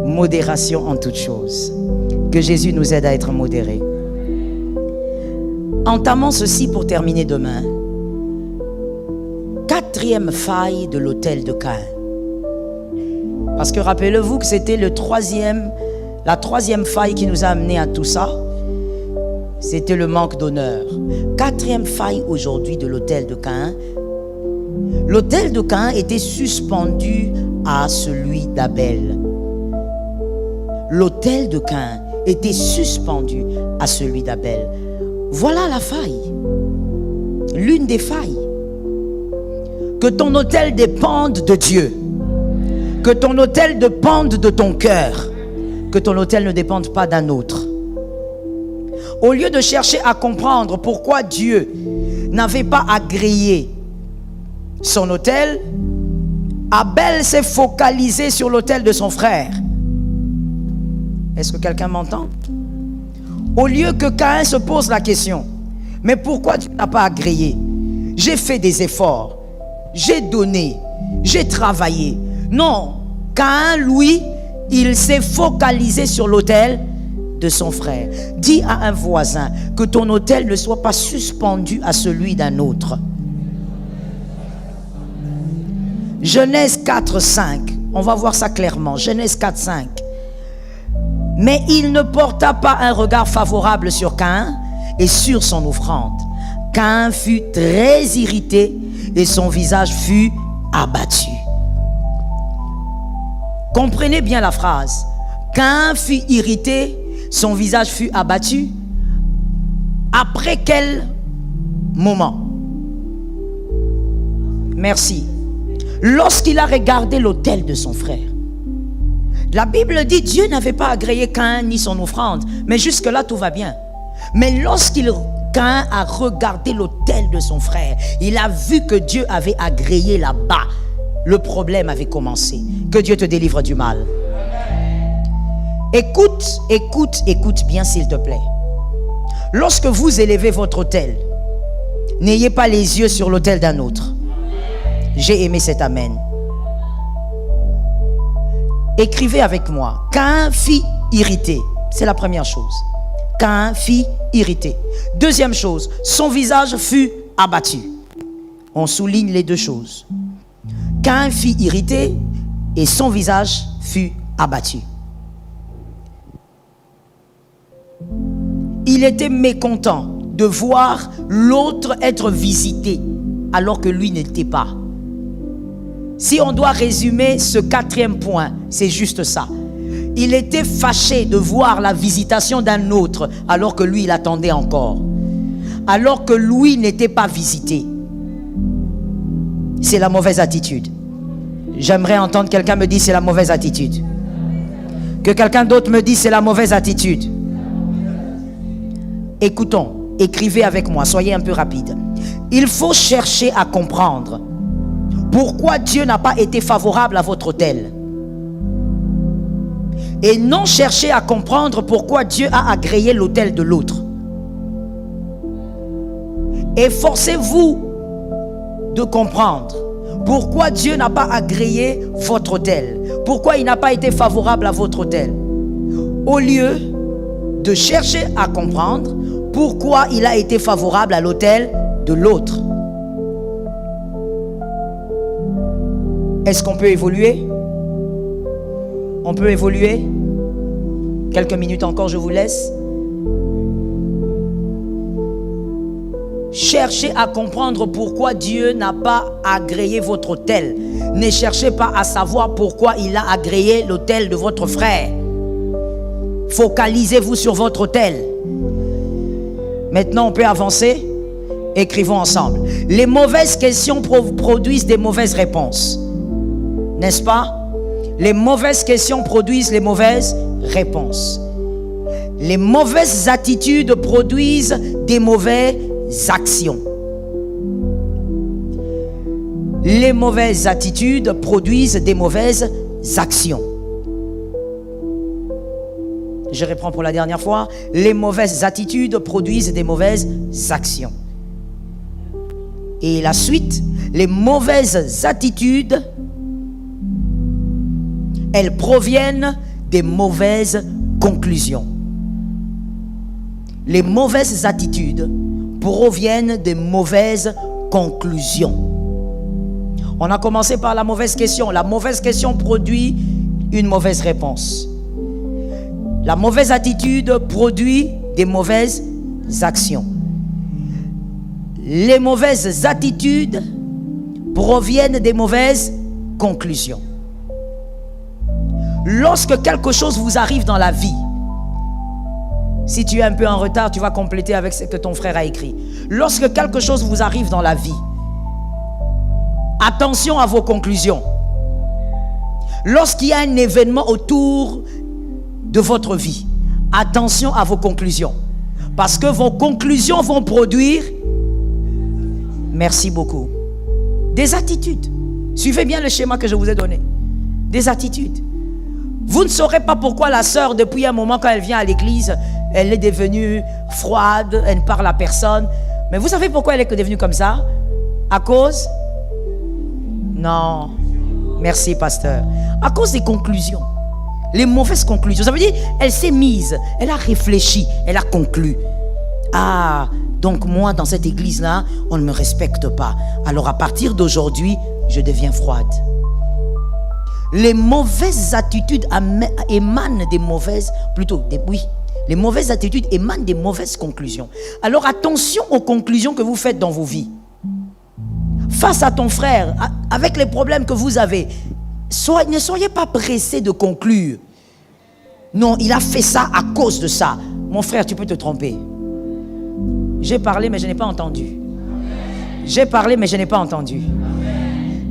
S1: Modération en toutes choses. Que Jésus nous aide à être modérés. Entamons ceci pour terminer demain. 4e faille de l'autel de Caïn. Parce que rappelez-vous que c'était la 3e faille qui nous a amené à tout ça. C'était le manque d'honneur. 4e faille aujourd'hui de l'autel de Caïn. L'autel de Caïn était suspendu à celui d'Abel. L'autel de Caïn était suspendu à celui d'Abel. Voilà la faille. L'une des failles. Que ton autel dépende de Dieu. Que ton autel dépende de ton cœur. Que ton autel ne dépende pas d'un autre. Au lieu de chercher à comprendre pourquoi Dieu n'avait pas agréé son autel, Abel s'est focalisé sur l'autel de son frère. Est-ce que quelqu'un m'entend? Au lieu que Caïn se pose la question, Mais pourquoi Dieu n'a pas agréé? J'ai fait des efforts, j'ai donné, j'ai travaillé. Non, Caïn, lui, il s'est focalisé sur l'autel de son frère. Dis à un voisin que ton autel ne soit pas suspendu à celui d'un autre. Genèse 4, 5. On va voir ça clairement. Genèse 4, 5. Mais il ne porta pas un regard favorable sur Caïn et sur son offrande. Caïn fut très irrité et son visage fut abattu. Comprenez bien la phrase. Caïn fut irrité, son visage fut abattu. Après quel moment? Merci. Lorsqu'il a regardé l'autel de son frère. La Bible dit Dieu n'avait pas agréé Caïn ni son offrande. Mais jusque-là, tout va bien. Mais Caïn a regardé l'autel de son frère, il a vu que Dieu avait agréé là-bas. Le problème avait commencé. Que Dieu te délivre du mal. Écoute bien s'il te plaît. Lorsque vous élevez votre autel, n'ayez pas les yeux sur l'autel d'un autre. J'ai aimé cet amen. Écrivez avec moi. Caïn fit irrité. C'est la première chose. Caïn fit irrité. Deuxième chose, son visage fut abattu. On souligne les deux choses. Caïn fit irrité et son visage fut abattu. Il était mécontent de voir l'autre être visité alors que lui n'était pas. Si on doit résumer ce quatrième point, c'est juste ça. Il était fâché de voir la visitation d'un autre alors que lui, il attendait encore. Alors que lui n'était pas visité. C'est la mauvaise attitude. J'aimerais entendre quelqu'un me dire c'est la mauvaise attitude. Que quelqu'un d'autre me dise c'est la mauvaise attitude. Écoutons, écrivez avec moi, soyez un peu rapide. Il faut chercher à comprendre pourquoi Dieu n'a pas été favorable à votre autel. Et non chercher à comprendre pourquoi Dieu a agréé l'autel de l'autre. Efforcez-vous de comprendre pourquoi Dieu n'a pas agréé votre autel. Pourquoi il n'a pas été favorable à votre autel. Au lieu de chercher à comprendre pourquoi il a été favorable à l'autel de l'autre. Est-ce qu'on peut évoluer? On peut évoluer? Quelques minutes encore, je vous laisse. Cherchez à comprendre pourquoi Dieu n'a pas agréé votre autel. Ne cherchez pas à savoir pourquoi il a agréé l'autel de votre frère. Focalisez-vous sur votre autel. Maintenant, on peut avancer. Écrivons ensemble. Les mauvaises questions produisent des mauvaises réponses. N'est-ce pas? Les mauvaises questions produisent les mauvaises réponses. Les mauvaises attitudes produisent des mauvaises actions. Les mauvaises attitudes produisent des mauvaises actions. Je reprends pour la dernière fois. Les mauvaises attitudes produisent des mauvaises actions. Et la suite, les mauvaises attitudes, elles proviennent des mauvaises conclusions. Les mauvaises attitudes proviennent des mauvaises conclusions. On a commencé par la mauvaise question. La mauvaise question produit une mauvaise réponse. La mauvaise attitude produit des mauvaises actions. Les mauvaises attitudes proviennent des mauvaises conclusions. Lorsque quelque chose vous arrive dans la vie, si tu es un peu en retard, tu vas compléter avec ce que ton frère a écrit. Lorsque quelque chose vous arrive dans la vie, attention à vos conclusions. Lorsqu'il y a un événement autour de votre vie, attention à vos conclusions. Parce que vos conclusions vont produire, merci beaucoup, des attitudes. Suivez bien le schéma que je vous ai donné. Des attitudes. Vous ne saurez pas pourquoi la sœur, depuis un moment, quand elle vient à l'église, elle est devenue froide, elle ne parle à personne. Mais vous savez pourquoi elle est devenue comme ça? À cause? Non. Merci, pasteur. À cause des conclusions. Les mauvaises conclusions. Ça veut dire, elle s'est mise, elle a réfléchi, elle a conclu. Ah, donc moi, dans cette église-là, on ne me respecte pas. Alors à partir d'aujourd'hui, je deviens froide. Les mauvaises attitudes émanent des mauvaises, les mauvaises attitudes émanent des mauvaises conclusions. Alors attention aux conclusions que vous faites dans vos vies. Face à ton frère, avec les problèmes que vous avez, ne soyez pas pressés de conclure. Non, il a fait ça à cause de ça. Mon frère, tu peux te tromper. J'ai parlé, mais je n'ai pas entendu. J'ai parlé, mais je n'ai pas entendu.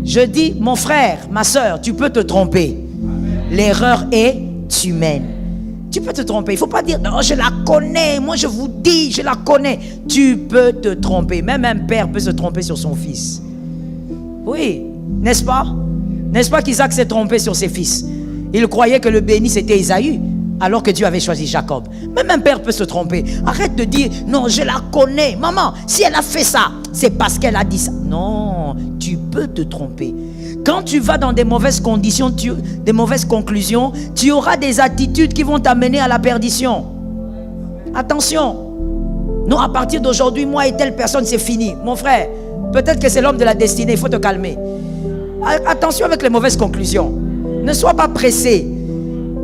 S1: Je dis, mon frère, ma soeur, tu peux te tromper. L'erreur est humaine. Tu peux te tromper. Il ne faut pas dire, non, je la connais. Moi, je vous dis, je la connais. Tu peux te tromper. Même un père peut se tromper sur son fils. Oui, n'est-ce pas? N'est-ce pas qu'Isaac s'est trompé sur ses fils? Il croyait que le béni c'était Ésaü, alors que Dieu avait choisi Jacob. Même un père peut se tromper. Arrête de dire, non, je la connais. Maman, si elle a fait ça, c'est parce qu'elle a dit ça. Non, tu peux te tromper. Quand tu vas dans des mauvaises conditions, des mauvaises conclusions, tu auras des attitudes qui vont t'amener à la perdition. Attention. Non, à partir d'aujourd'hui, moi et telle personne, c'est fini. Mon frère, peut-être que c'est l'homme de la destinée, il faut te calmer. Attention avec les mauvaises conclusions. Ne sois pas pressé.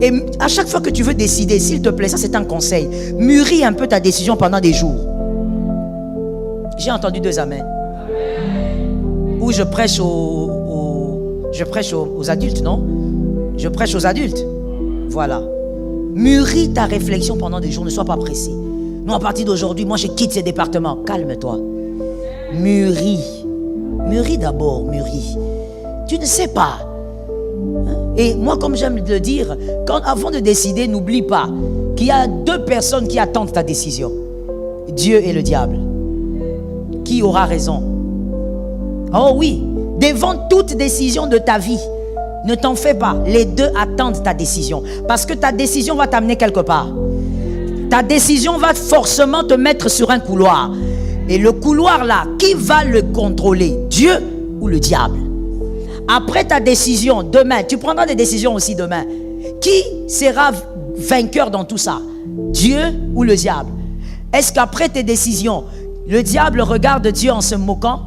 S1: Et à chaque fois que tu veux décider, s'il te plaît, ça c'est un conseil, mûris un peu ta décision pendant des jours. J'ai entendu 2 amens. Où je prêche aux adultes, non? Je prêche aux adultes. Voilà. Mûris ta réflexion pendant des jours, ne sois pas pressé. Non, à partir d'aujourd'hui, moi je quitte ces départements. Calme-toi. Mûris. Mûris d'abord, mûris. Tu ne sais pas. Et moi, comme j'aime le dire, avant de décider, n'oublie pas qu'il y a 2 personnes qui attendent ta décision. Dieu et le diable. Qui aura raison? Oh oui, devant toute décision de ta vie, ne t'en fais pas. Les 2 attendent ta décision. Parce que ta décision va t'amener quelque part. Ta décision va forcément te mettre sur un couloir. Et le couloir là, qui va le contrôler? Dieu ou le diable? Après ta décision, demain, tu prendras des décisions aussi demain. Qui sera vainqueur dans tout ça? Dieu ou le diable? Est-ce qu'après tes décisions, le diable regarde Dieu en se moquant,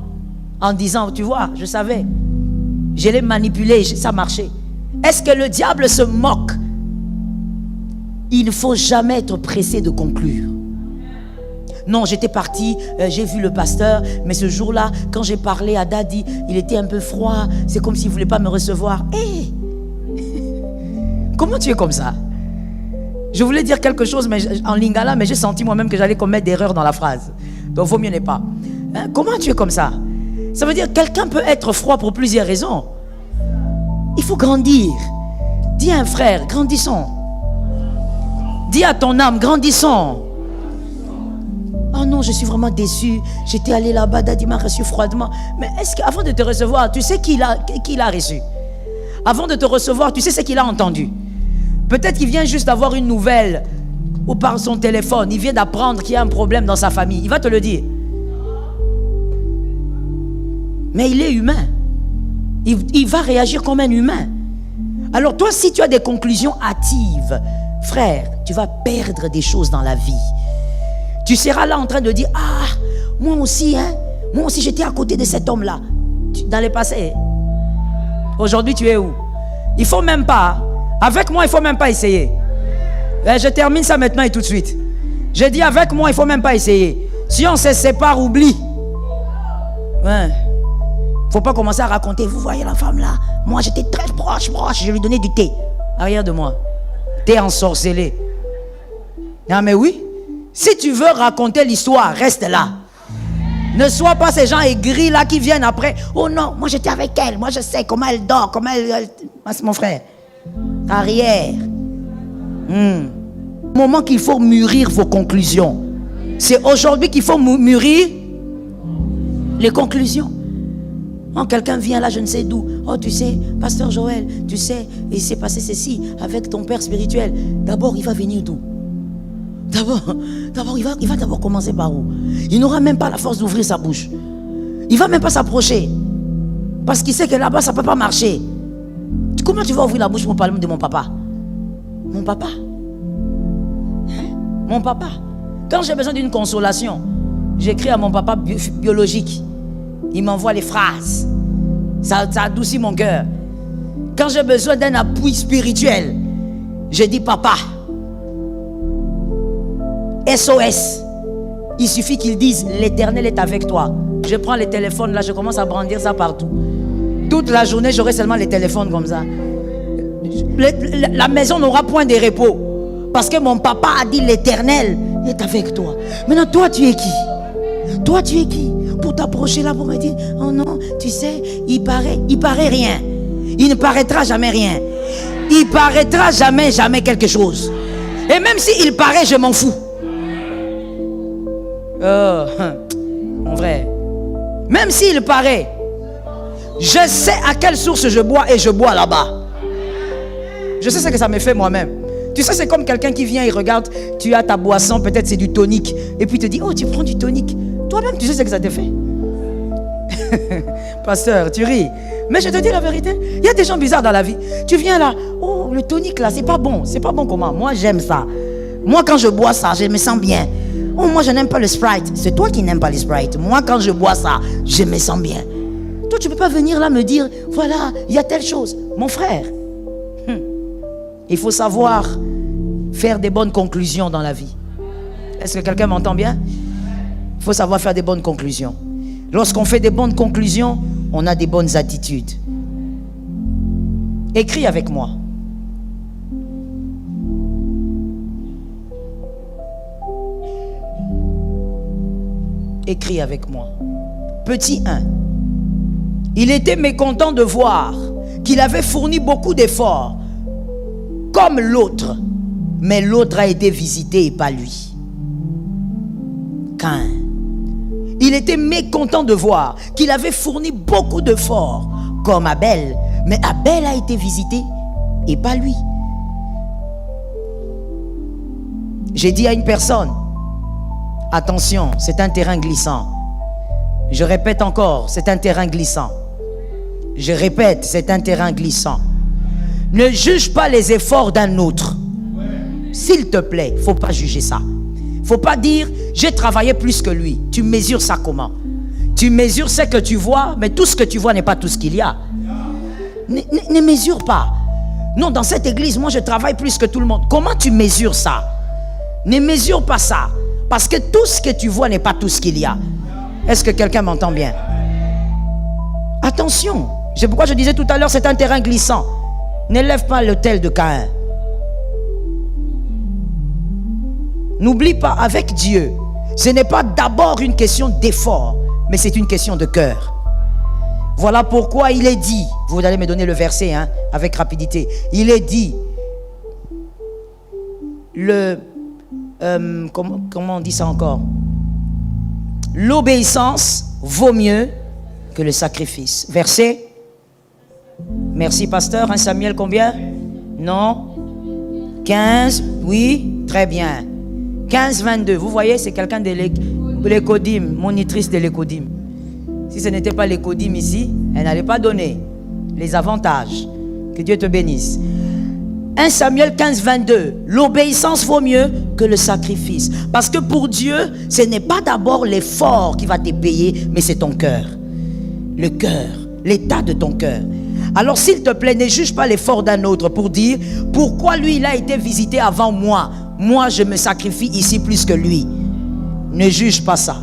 S1: en disant, tu vois, je savais, je l'ai manipulé, ça marchait. Est-ce que le diable se moque? Il ne faut jamais être pressé de conclure. Non, j'étais parti, j'ai vu le pasteur, mais ce jour-là, quand j'ai parlé à Daddy, il était un peu froid, c'est comme s'il ne voulait pas me recevoir. Hey! Comment tu es comme ça? Je voulais dire quelque chose en lingala, mais j'ai senti moi-même que j'allais commettre des erreurs dans la phrase. Donc, vaut mieux ne pas. Hein? Comment tu es comme ça? Ça veut dire que quelqu'un peut être froid pour plusieurs raisons. Il faut grandir. Dis à un frère, grandissons. Dis à ton âme, grandissons. Oh non, je suis vraiment déçu. J'étais allé là-bas, Daddy m'a reçu froidement. Mais est-ce qu'avant de te recevoir, tu sais qui l'a reçu? Avant de te recevoir, tu sais ce qu'il a entendu. Peut-être qu'il vient juste d'avoir une nouvelle ou par son téléphone, il vient d'apprendre qu'il y a un problème dans sa famille. Il va te le dire. Mais il est humain. Il va réagir comme un humain. Alors toi, si tu as des conclusions hâtives, frère, tu vas perdre des choses dans la vie. Tu seras là en train de dire, ah, moi aussi j'étais à côté de cet homme-là. Dans le passé. Aujourd'hui, tu es où? Il faut même pas. Avec moi, il faut même pas essayer. Je termine ça maintenant et tout de suite. Je dis avec moi, il faut même pas essayer. Si on se sépare, oublie. Ouais. Faut pas commencer à raconter, vous voyez la femme là, moi j'étais très proche, je lui donnais du thé. Arrière de moi. Thé ensorcelé. Ah mais oui. Si tu veux raconter l'histoire, reste là. Ne sois pas ces gens aigris là qui viennent après. Oh non, moi j'étais avec elle, moi je sais comment elle dort, comment elle... C'est mon frère. Arrière. Moment qu'il faut mûrir vos conclusions. C'est aujourd'hui qu'il faut mûrir les conclusions. Oh, quelqu'un vient là, je ne sais d'où. Oh, tu sais, pasteur Joël, tu sais, il s'est passé ceci avec ton père spirituel. D'abord, il va venir d'où? D'abord, il va d'abord commencer par où? Il n'aura même pas la force d'ouvrir sa bouche. Il ne va même pas s'approcher. Parce qu'il sait que là-bas, ça ne peut pas marcher. Comment tu vas ouvrir la bouche pour parler de mon papa? Mon papa? Hein? Mon papa. Quand j'ai besoin d'une consolation, j'écris à mon papa biologique. Il m'envoie les phrases. Ça adoucit mon cœur. Quand j'ai besoin d'un appui spirituel, je dis papa. SOS. Il suffit qu'ils disent l'Éternel est avec toi. Je prends les téléphones là, je commence à brandir ça partout. Toute la journée, j'aurai seulement les téléphones comme ça. La maison n'aura point de repos. Parce que mon papa a dit l'Éternel est avec toi. Maintenant, toi, tu es qui? Toi, tu es qui? Pour t'approcher là, pour me dire, oh non, tu sais, il paraît rien. Il ne paraîtra jamais rien. Il paraîtra jamais quelque chose. Et même s'il paraît, je m'en fous. Oh, mon frère. Même s'il paraît, je sais à quelle source je bois et je bois là-bas. Je sais ce que ça me fait moi-même. Tu sais, c'est comme quelqu'un qui vient et regarde, tu as ta boisson, peut-être c'est du tonique, et puis te dit, oh, tu prends du tonique. Toi-même, tu sais ce que ça te fait. Pasteur, tu ris. Mais je te dis la vérité, il y a des gens bizarres dans la vie. Tu viens là, oh, le tonique là, c'est pas bon. C'est pas bon comment? Moi, j'aime ça. Moi, quand je bois ça, je me sens bien. Oh, moi, je n'aime pas le Sprite. C'est toi qui n'aimes pas le Sprite. Moi, quand je bois ça, je me sens bien. Toi, tu ne peux pas venir là me dire, voilà, il y a telle chose. Mon frère, il faut savoir faire des bonnes conclusions dans la vie. Est-ce que quelqu'un m'entend bien? Il faut savoir faire des bonnes conclusions. Lorsqu'on fait des bonnes conclusions, on a des bonnes attitudes. Écris avec moi. Écris avec moi. Petit 1. Il était mécontent de voir qu'il avait fourni beaucoup d'efforts comme l'autre, mais l'autre a été visité et pas lui. Caïn. Il était mécontent de voir qu'il avait fourni beaucoup d'efforts comme Abel, mais Abel a été visité et pas lui. J'ai dit à une personne, attention, c'est un terrain glissant. Je répète encore, c'est un terrain glissant. Je répète, c'est un terrain glissant. Ne juge pas les efforts d'un autre. S'il te plaît, il ne faut pas juger ça. Il ne faut pas dire, j'ai travaillé plus que lui. Tu mesures ça comment? Tu mesures ce que tu vois, mais tout ce que tu vois n'est pas tout ce qu'il y a. Ne mesure pas. Non, dans cette église, moi je travaille plus que tout le monde. Comment tu mesures ça? Ne mesure pas ça. Parce que tout ce que tu vois n'est pas tout ce qu'il y a. Est-ce que quelqu'un m'entend bien? Attention. C'est pourquoi je disais tout à l'heure, c'est un terrain glissant. N'élève pas l'autel de Caïn. N'oublie pas, avec Dieu, ce n'est pas d'abord une question d'effort, mais c'est une question de cœur. Voilà pourquoi il est dit, vous allez me donner le verset avec rapidité. Il est dit, comment on dit ça encore? L'obéissance vaut mieux que le sacrifice. Verset. Merci pasteur. 1 Samuel combien? Non. 15. Oui. Très bien. 15, 22. Vous voyez, c'est quelqu'un de l'écodim, monitrice de l'écodim. Si ce n'était pas l'écodim ici, elle n'allait pas donner les avantages. Que Dieu te bénisse. 1 Samuel 15, 22. L'obéissance vaut mieux que le sacrifice. Parce que pour Dieu, ce n'est pas d'abord l'effort qui va te payer, mais c'est ton cœur. Le cœur, l'état de ton cœur. Alors s'il te plaît, ne juge pas l'effort d'un autre pour dire pourquoi lui il a été visité avant moi. Moi je me sacrifie ici plus que lui. Ne juge pas ça.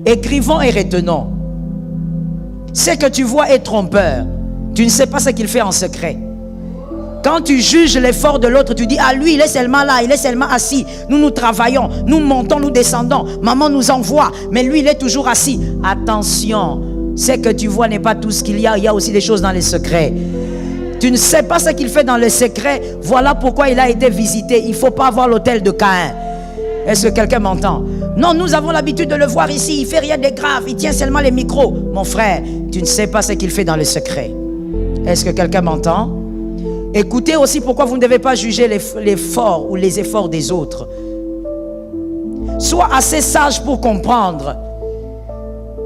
S1: Écrivons et retenons. Ce que tu vois est trompeur. Tu ne sais pas ce qu'il fait en secret. Quand tu juges l'effort de l'autre, tu dis, ah lui, il est seulement là, il est seulement assis. Nous travaillons, nous montons, nous descendons. Maman nous envoie, mais lui, il est toujours assis. Attention, ce que tu vois n'est pas tout ce qu'il y a aussi des choses dans les secrets. Tu ne sais pas ce qu'il fait dans les secrets. Voilà pourquoi il a été visité. Il ne faut pas avoir l'autel de Caïn. Est-ce que quelqu'un m'entend? Non, nous avons l'habitude de le voir ici. Il ne fait rien de grave, il tient seulement les micros. Mon frère, tu ne sais pas ce qu'il fait dans les secrets. Est-ce que quelqu'un m'entend? Écoutez aussi pourquoi vous ne devez pas juger l'effort ou les efforts des autres. Sois assez sage pour comprendre.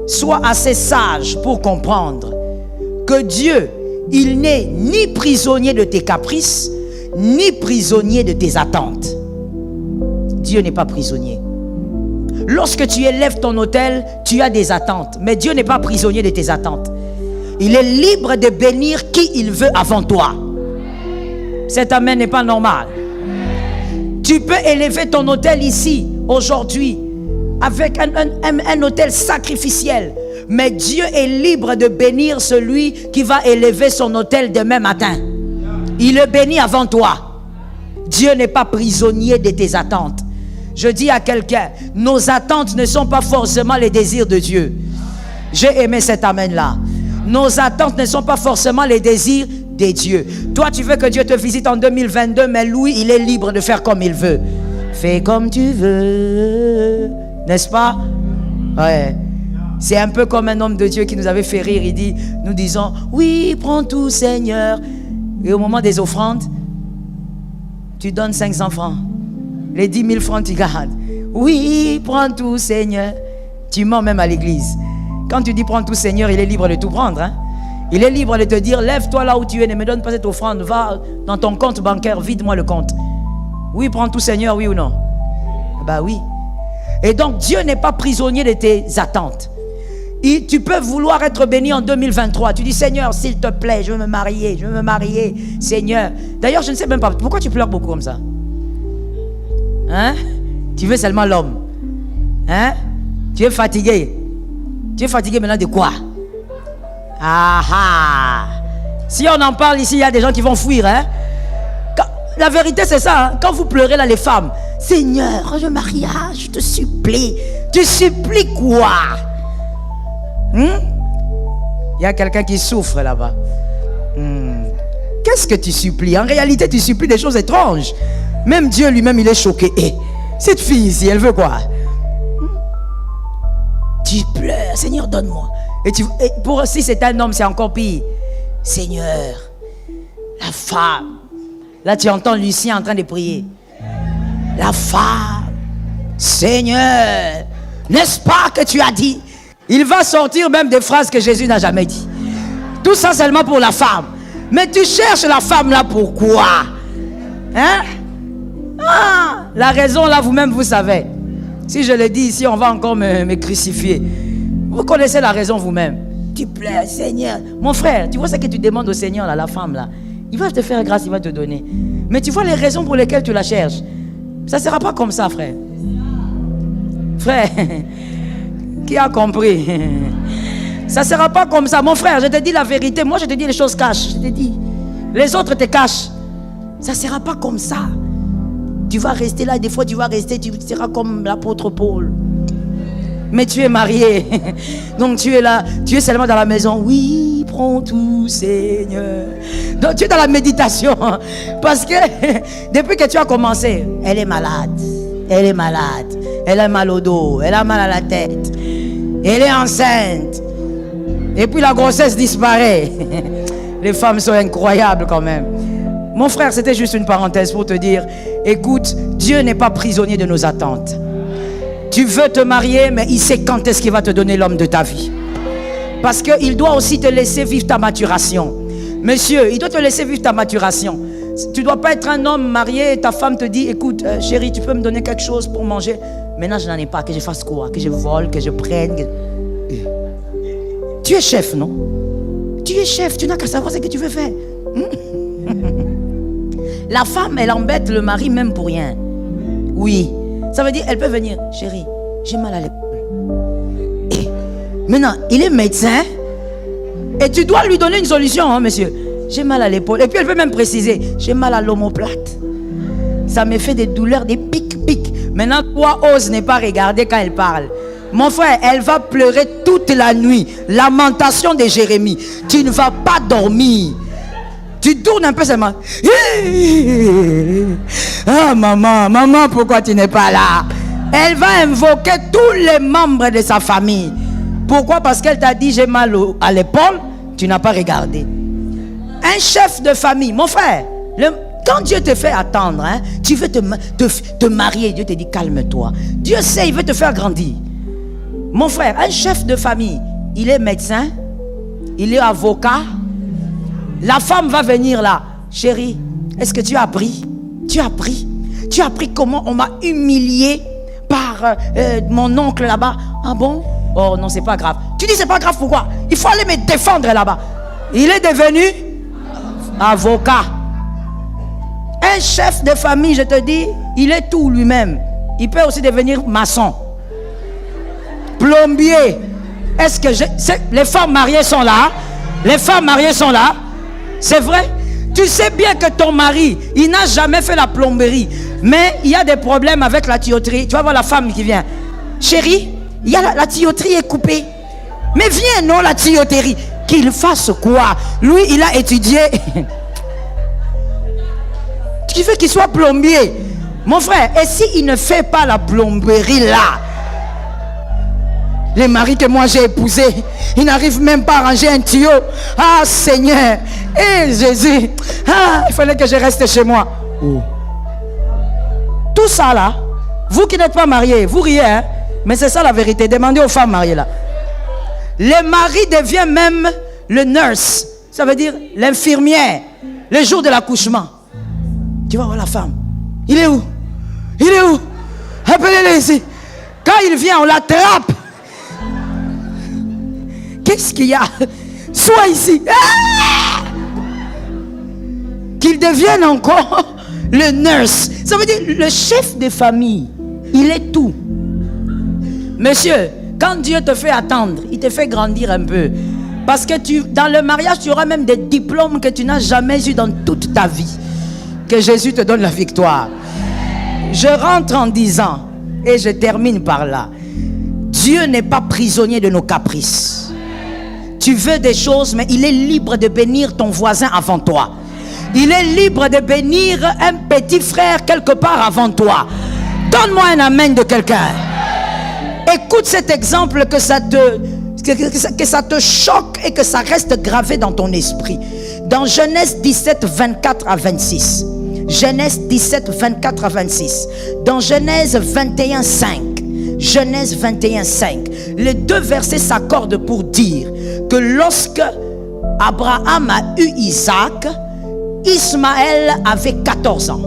S1: Sois assez sage pour comprendre que Dieu, il n'est ni prisonnier de tes caprices, ni prisonnier de tes attentes. Dieu n'est pas prisonnier. Lorsque tu élèves ton autel, tu as des attentes. Mais Dieu n'est pas prisonnier de tes attentes. Il est libre de bénir qui il veut avant toi. Cet amen n'est pas normal. Tu peux élever ton autel ici, aujourd'hui, avec un autel sacrificiel. Mais Dieu est libre de bénir celui qui va élever son autel demain matin. Il le bénit avant toi. Dieu n'est pas prisonnier de tes attentes. Je dis à quelqu'un, nos attentes ne sont pas forcément les désirs de Dieu. J'ai aimé cet amen-là. Nos attentes ne sont pas forcément les désirs de Dieu. Toi, tu veux que Dieu te visite en 2022, mais lui, il est libre de faire comme il veut. Fais comme tu veux. N'est-ce pas? Ouais. C'est un peu comme un homme de Dieu qui nous avait fait rire. Il dit, nous disons, oui, prends tout, Seigneur. Et au moment des offrandes, tu donnes 500 francs. Les 10 000 francs, tu gardes. Oui, prends tout, Seigneur. Tu mens même à l'église. Quand tu dis prends tout, Seigneur, il est libre de tout prendre. Hein? Il est libre de te dire, lève-toi là où tu es, ne me donne pas cette offrande. Va dans ton compte bancaire, vide-moi le compte. Oui, prends tout, Seigneur, oui ou non? Bah oui. Et donc, Dieu n'est pas prisonnier de tes attentes. Tu peux vouloir être béni en 2023. Tu dis, Seigneur, s'il te plaît, je veux me marier, Seigneur. D'ailleurs, je ne sais même pas, pourquoi tu pleures beaucoup comme ça? Hein? Tu veux seulement l'homme. Hein? Tu es fatigué. Tu es fatigué maintenant de quoi? Ah ah! Si on en parle ici, il y a des gens qui vont fuir. Hein? La vérité, c'est ça. Hein? Quand vous pleurez là, les femmes, Seigneur, je mariage, je te supplie. Tu supplies quoi? Il y a quelqu'un qui souffre là-bas. Qu'est-ce que tu supplies? En réalité, tu supplies des choses étranges. Même Dieu lui-même, il est choqué. Et cette fille ici, elle veut quoi? Tu pleures, Seigneur, donne-moi. Et si c'est un homme, c'est encore pire. Seigneur, la femme. Là, tu entends Lucien en train de prier. La femme. Seigneur, n'est-ce pas que tu as dit? Il va sortir même des phrases que Jésus n'a jamais dit. Tout ça seulement pour la femme. Mais tu cherches la femme là pourquoi? Hein? Ah, la raison là, vous-même, vous savez. Si je le dis ici, on va encore me crucifier. Vous connaissez la raison vous-même. Tu pleures, Seigneur. Mon frère, tu vois ce que tu demandes au Seigneur, là, la femme, là. Il va te faire grâce, il va te donner. Mais tu vois les raisons pour lesquelles tu la cherches. Ça ne sera pas comme ça, frère. Frère, qui a compris? Ça ne sera pas comme ça. Mon frère, je te dis la vérité. Moi, je te dis les choses cachent. Je te dis. Les autres te cachent. Ça ne sera pas comme ça. Tu vas rester là, des fois tu vas rester, tu seras comme l'apôtre Paul. Mais tu es marié. Donc tu es là, tu es seulement dans la maison. Oui, prends tout, Seigneur. Donc tu es dans la méditation. Parce que depuis que tu as commencé, elle est malade. Elle est malade. Elle a mal au dos. Elle a mal à la tête. Elle est enceinte. Et puis la grossesse disparaît. Les femmes sont incroyables quand même. Mon frère, c'était juste une parenthèse pour te dire, écoute, Dieu n'est pas prisonnier de nos attentes. Tu veux te marier, mais il sait quand est-ce qu'il va te donner l'homme de ta vie. Parce qu'il doit aussi te laisser vivre ta maturation. Monsieur, il doit te laisser vivre ta maturation. Tu ne dois pas être un homme marié et ta femme te dit, écoute, chérie, tu peux me donner quelque chose pour manger? Maintenant, je n'en ai pas, que je fasse quoi? Que je vole, que je prenne Tu es chef, non? Tu es chef, tu n'as qu'à savoir ce que tu veux faire. La femme, elle embête le mari même pour rien. Oui. Ça veut dire, elle peut venir. Chérie, j'ai mal à l'épaule. Et maintenant, il est médecin. Et tu dois lui donner une solution, hein, monsieur. J'ai mal à l'épaule. Et puis, elle peut même préciser, j'ai mal à l'omoplate. Ça me fait des douleurs, des pics. Maintenant, toi, ose ne pas regarder quand elle parle. Mon frère, elle va pleurer toute la nuit. Lamentation de Jérémie. Tu ne vas pas dormir. Tu tournes un peu seulement. Ah maman, pourquoi tu n'es pas là? Elle va invoquer tous les membres de sa famille. Pourquoi? Parce qu'elle t'a dit j'ai mal à l'épaule. Tu n'as pas regardé. Un chef de famille, mon frère, Quand Dieu te fait attendre, hein, tu veux te marier, Dieu te dit calme-toi. Dieu sait, il veut te faire grandir. Mon frère, un chef de famille, il est médecin, il est avocat. La femme va venir là. Chérie, est-ce que tu as appris? Tu as appris? Tu as appris comment on m'a humilié par mon oncle là-bas? Ah bon? Oh non, c'est pas grave. Tu dis c'est pas grave, pourquoi? Il faut aller me défendre là-bas. Il est devenu avocat. Un chef de famille, je te dis, il est tout lui-même. Il peut aussi devenir maçon, plombier. Est-ce que les femmes mariées sont là? Les femmes mariées sont là. C'est vrai? Tu sais bien que ton mari, il n'a jamais fait la plomberie, mais il y a des problèmes avec la tuyauterie. Tu vas voir la femme qui vient. Chérie, il y a la tuyauterie est coupée. Mais viens, non, la tuyauterie. Qu'il fasse quoi? Lui, il a étudié. Tu veux qu'il soit plombier? Mon frère, et s'il ne fait pas la plomberie là? Les maris que moi j'ai épousés, ils n'arrivent même pas à ranger un tuyau. Ah Seigneur, Jésus, il fallait que je reste chez moi. Oh. Tout ça là, vous qui n'êtes pas mariés, vous riez, hein? Mais c'est ça la vérité. Demandez aux femmes mariées là. Le mari devient même le nurse, ça veut dire l'infirmière, le jour de l'accouchement. Tu vas voir la femme. Il est où? Il est où? Appelez-le ici. Quand il vient, on l'attrape. Qu'est-ce qu'il y a? Sois ici. Ah! Qu'il devienne encore le nurse. Ça veut dire le chef de famille. Il est tout. Monsieur, quand Dieu te fait attendre, il te fait grandir un peu. Parce que dans le mariage, tu auras même des diplômes que tu n'as jamais eu dans toute ta vie. Que Jésus te donne la victoire. Je rentre en disant, et je termine par là, Dieu n'est pas prisonnier de nos caprices. Tu veux des choses, mais il est libre de bénir ton voisin avant toi. Il est libre de bénir un petit frère quelque part avant toi. Donne-moi un amen de quelqu'un. Écoute cet exemple, que ça te choque et que ça reste gravé dans ton esprit. Dans Genèse 17, 24 à 26. Genèse 17, 24 à 26. Dans Genèse 21, 5. Genèse 21, 5. Les deux versets s'accordent pour dire que lorsque Abraham a eu Isaac, Ismaël avait 14 ans.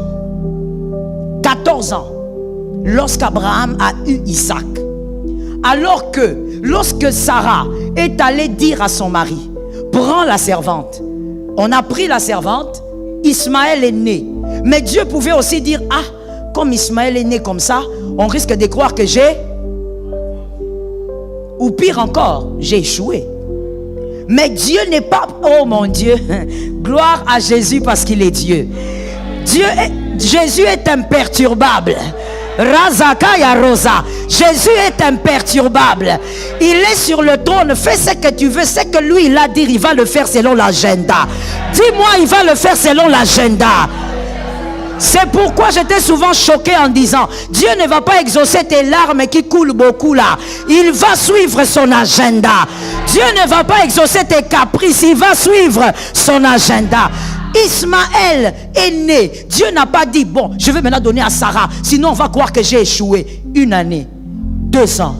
S1: 14 ans. Lorsqu'Abraham a eu Isaac. Alors que lorsque Sarah est allée dire à son mari, prends la servante. On a pris la servante, Ismaël est né. Mais Dieu pouvait aussi dire, ah, comme Ismaël est né comme ça, on risque de croire que j'ai, ou pire encore, j'ai échoué. Mais Dieu n'est pas, oh mon Dieu, gloire à Jésus parce qu'il est Dieu. Jésus est imperturbable. Razaka ya Rosa. Jésus est imperturbable. Il est sur le trône. Fais ce que tu veux. Ce que lui il a dit, il va le faire selon l'agenda. Dis-moi, il va le faire selon l'agenda. C'est pourquoi j'étais souvent choqué en disant, Dieu ne va pas exaucer tes larmes qui coulent beaucoup là. Il va suivre son agenda. Dieu ne va pas exaucer tes caprices. Il va suivre son agenda. Ismaël est né. Dieu n'a pas dit, bon, je vais maintenant donner à Sarah. Sinon, on va croire que j'ai échoué. 1 année, 2 ans,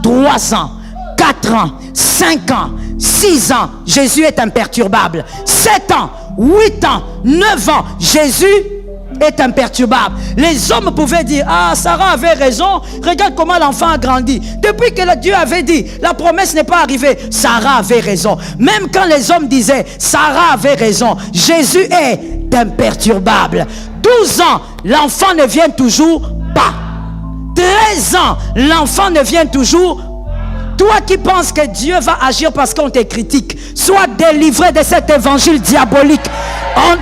S1: 3 ans, 4 ans, 5 ans, 6 ans. Jésus est imperturbable. 7 ans, 8 ans, 9 ans. Jésus est imperturbable. Les hommes pouvaient dire, ah, Sarah avait raison, regarde comment l'enfant a grandi. Depuis que Dieu avait dit, la promesse n'est pas arrivée, Sarah avait raison. Même quand les hommes disaient, Sarah avait raison, Jésus est imperturbable. 12 ans, l'enfant ne vient toujours pas. 13 ans, l'enfant ne vient toujours pas. Toi qui penses que Dieu va agir parce qu'on te critique, sois délivré de cet évangile diabolique.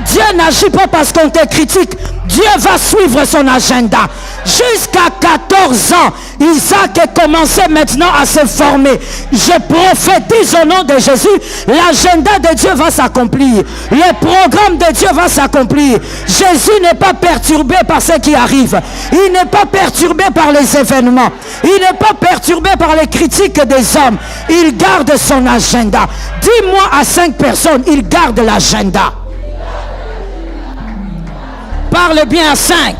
S1: Dieu n'agit pas parce qu'on te critique. Dieu va suivre son agenda. Jusqu'à 14 ans, Isaac est commencé maintenant à se former. Je prophétise au nom de Jésus, l'agenda de Dieu va s'accomplir. Le programme de Dieu va s'accomplir. Jésus n'est pas perturbé par ce qui arrive. Il n'est pas perturbé par les événements. Il n'est pas perturbé par les critiques des hommes. Il garde son agenda. Dis-moi à 5 personnes, il garde l'agenda. Parle bien à 5.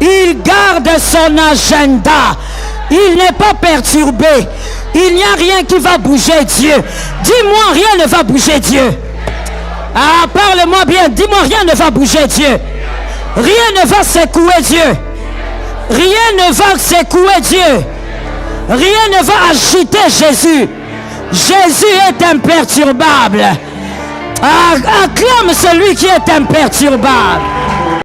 S1: Il garde son agenda. Il n'est pas perturbé. Il n'y a rien qui va bouger Dieu. Dis-moi, rien ne va bouger Dieu. Ah, parle-moi bien. Dis-moi, rien ne va bouger Dieu. Rien ne va secouer Dieu. Rien ne va secouer Dieu. Rien ne va agiter Jésus. Jésus est imperturbable. Acclame celui qui est imperturbable.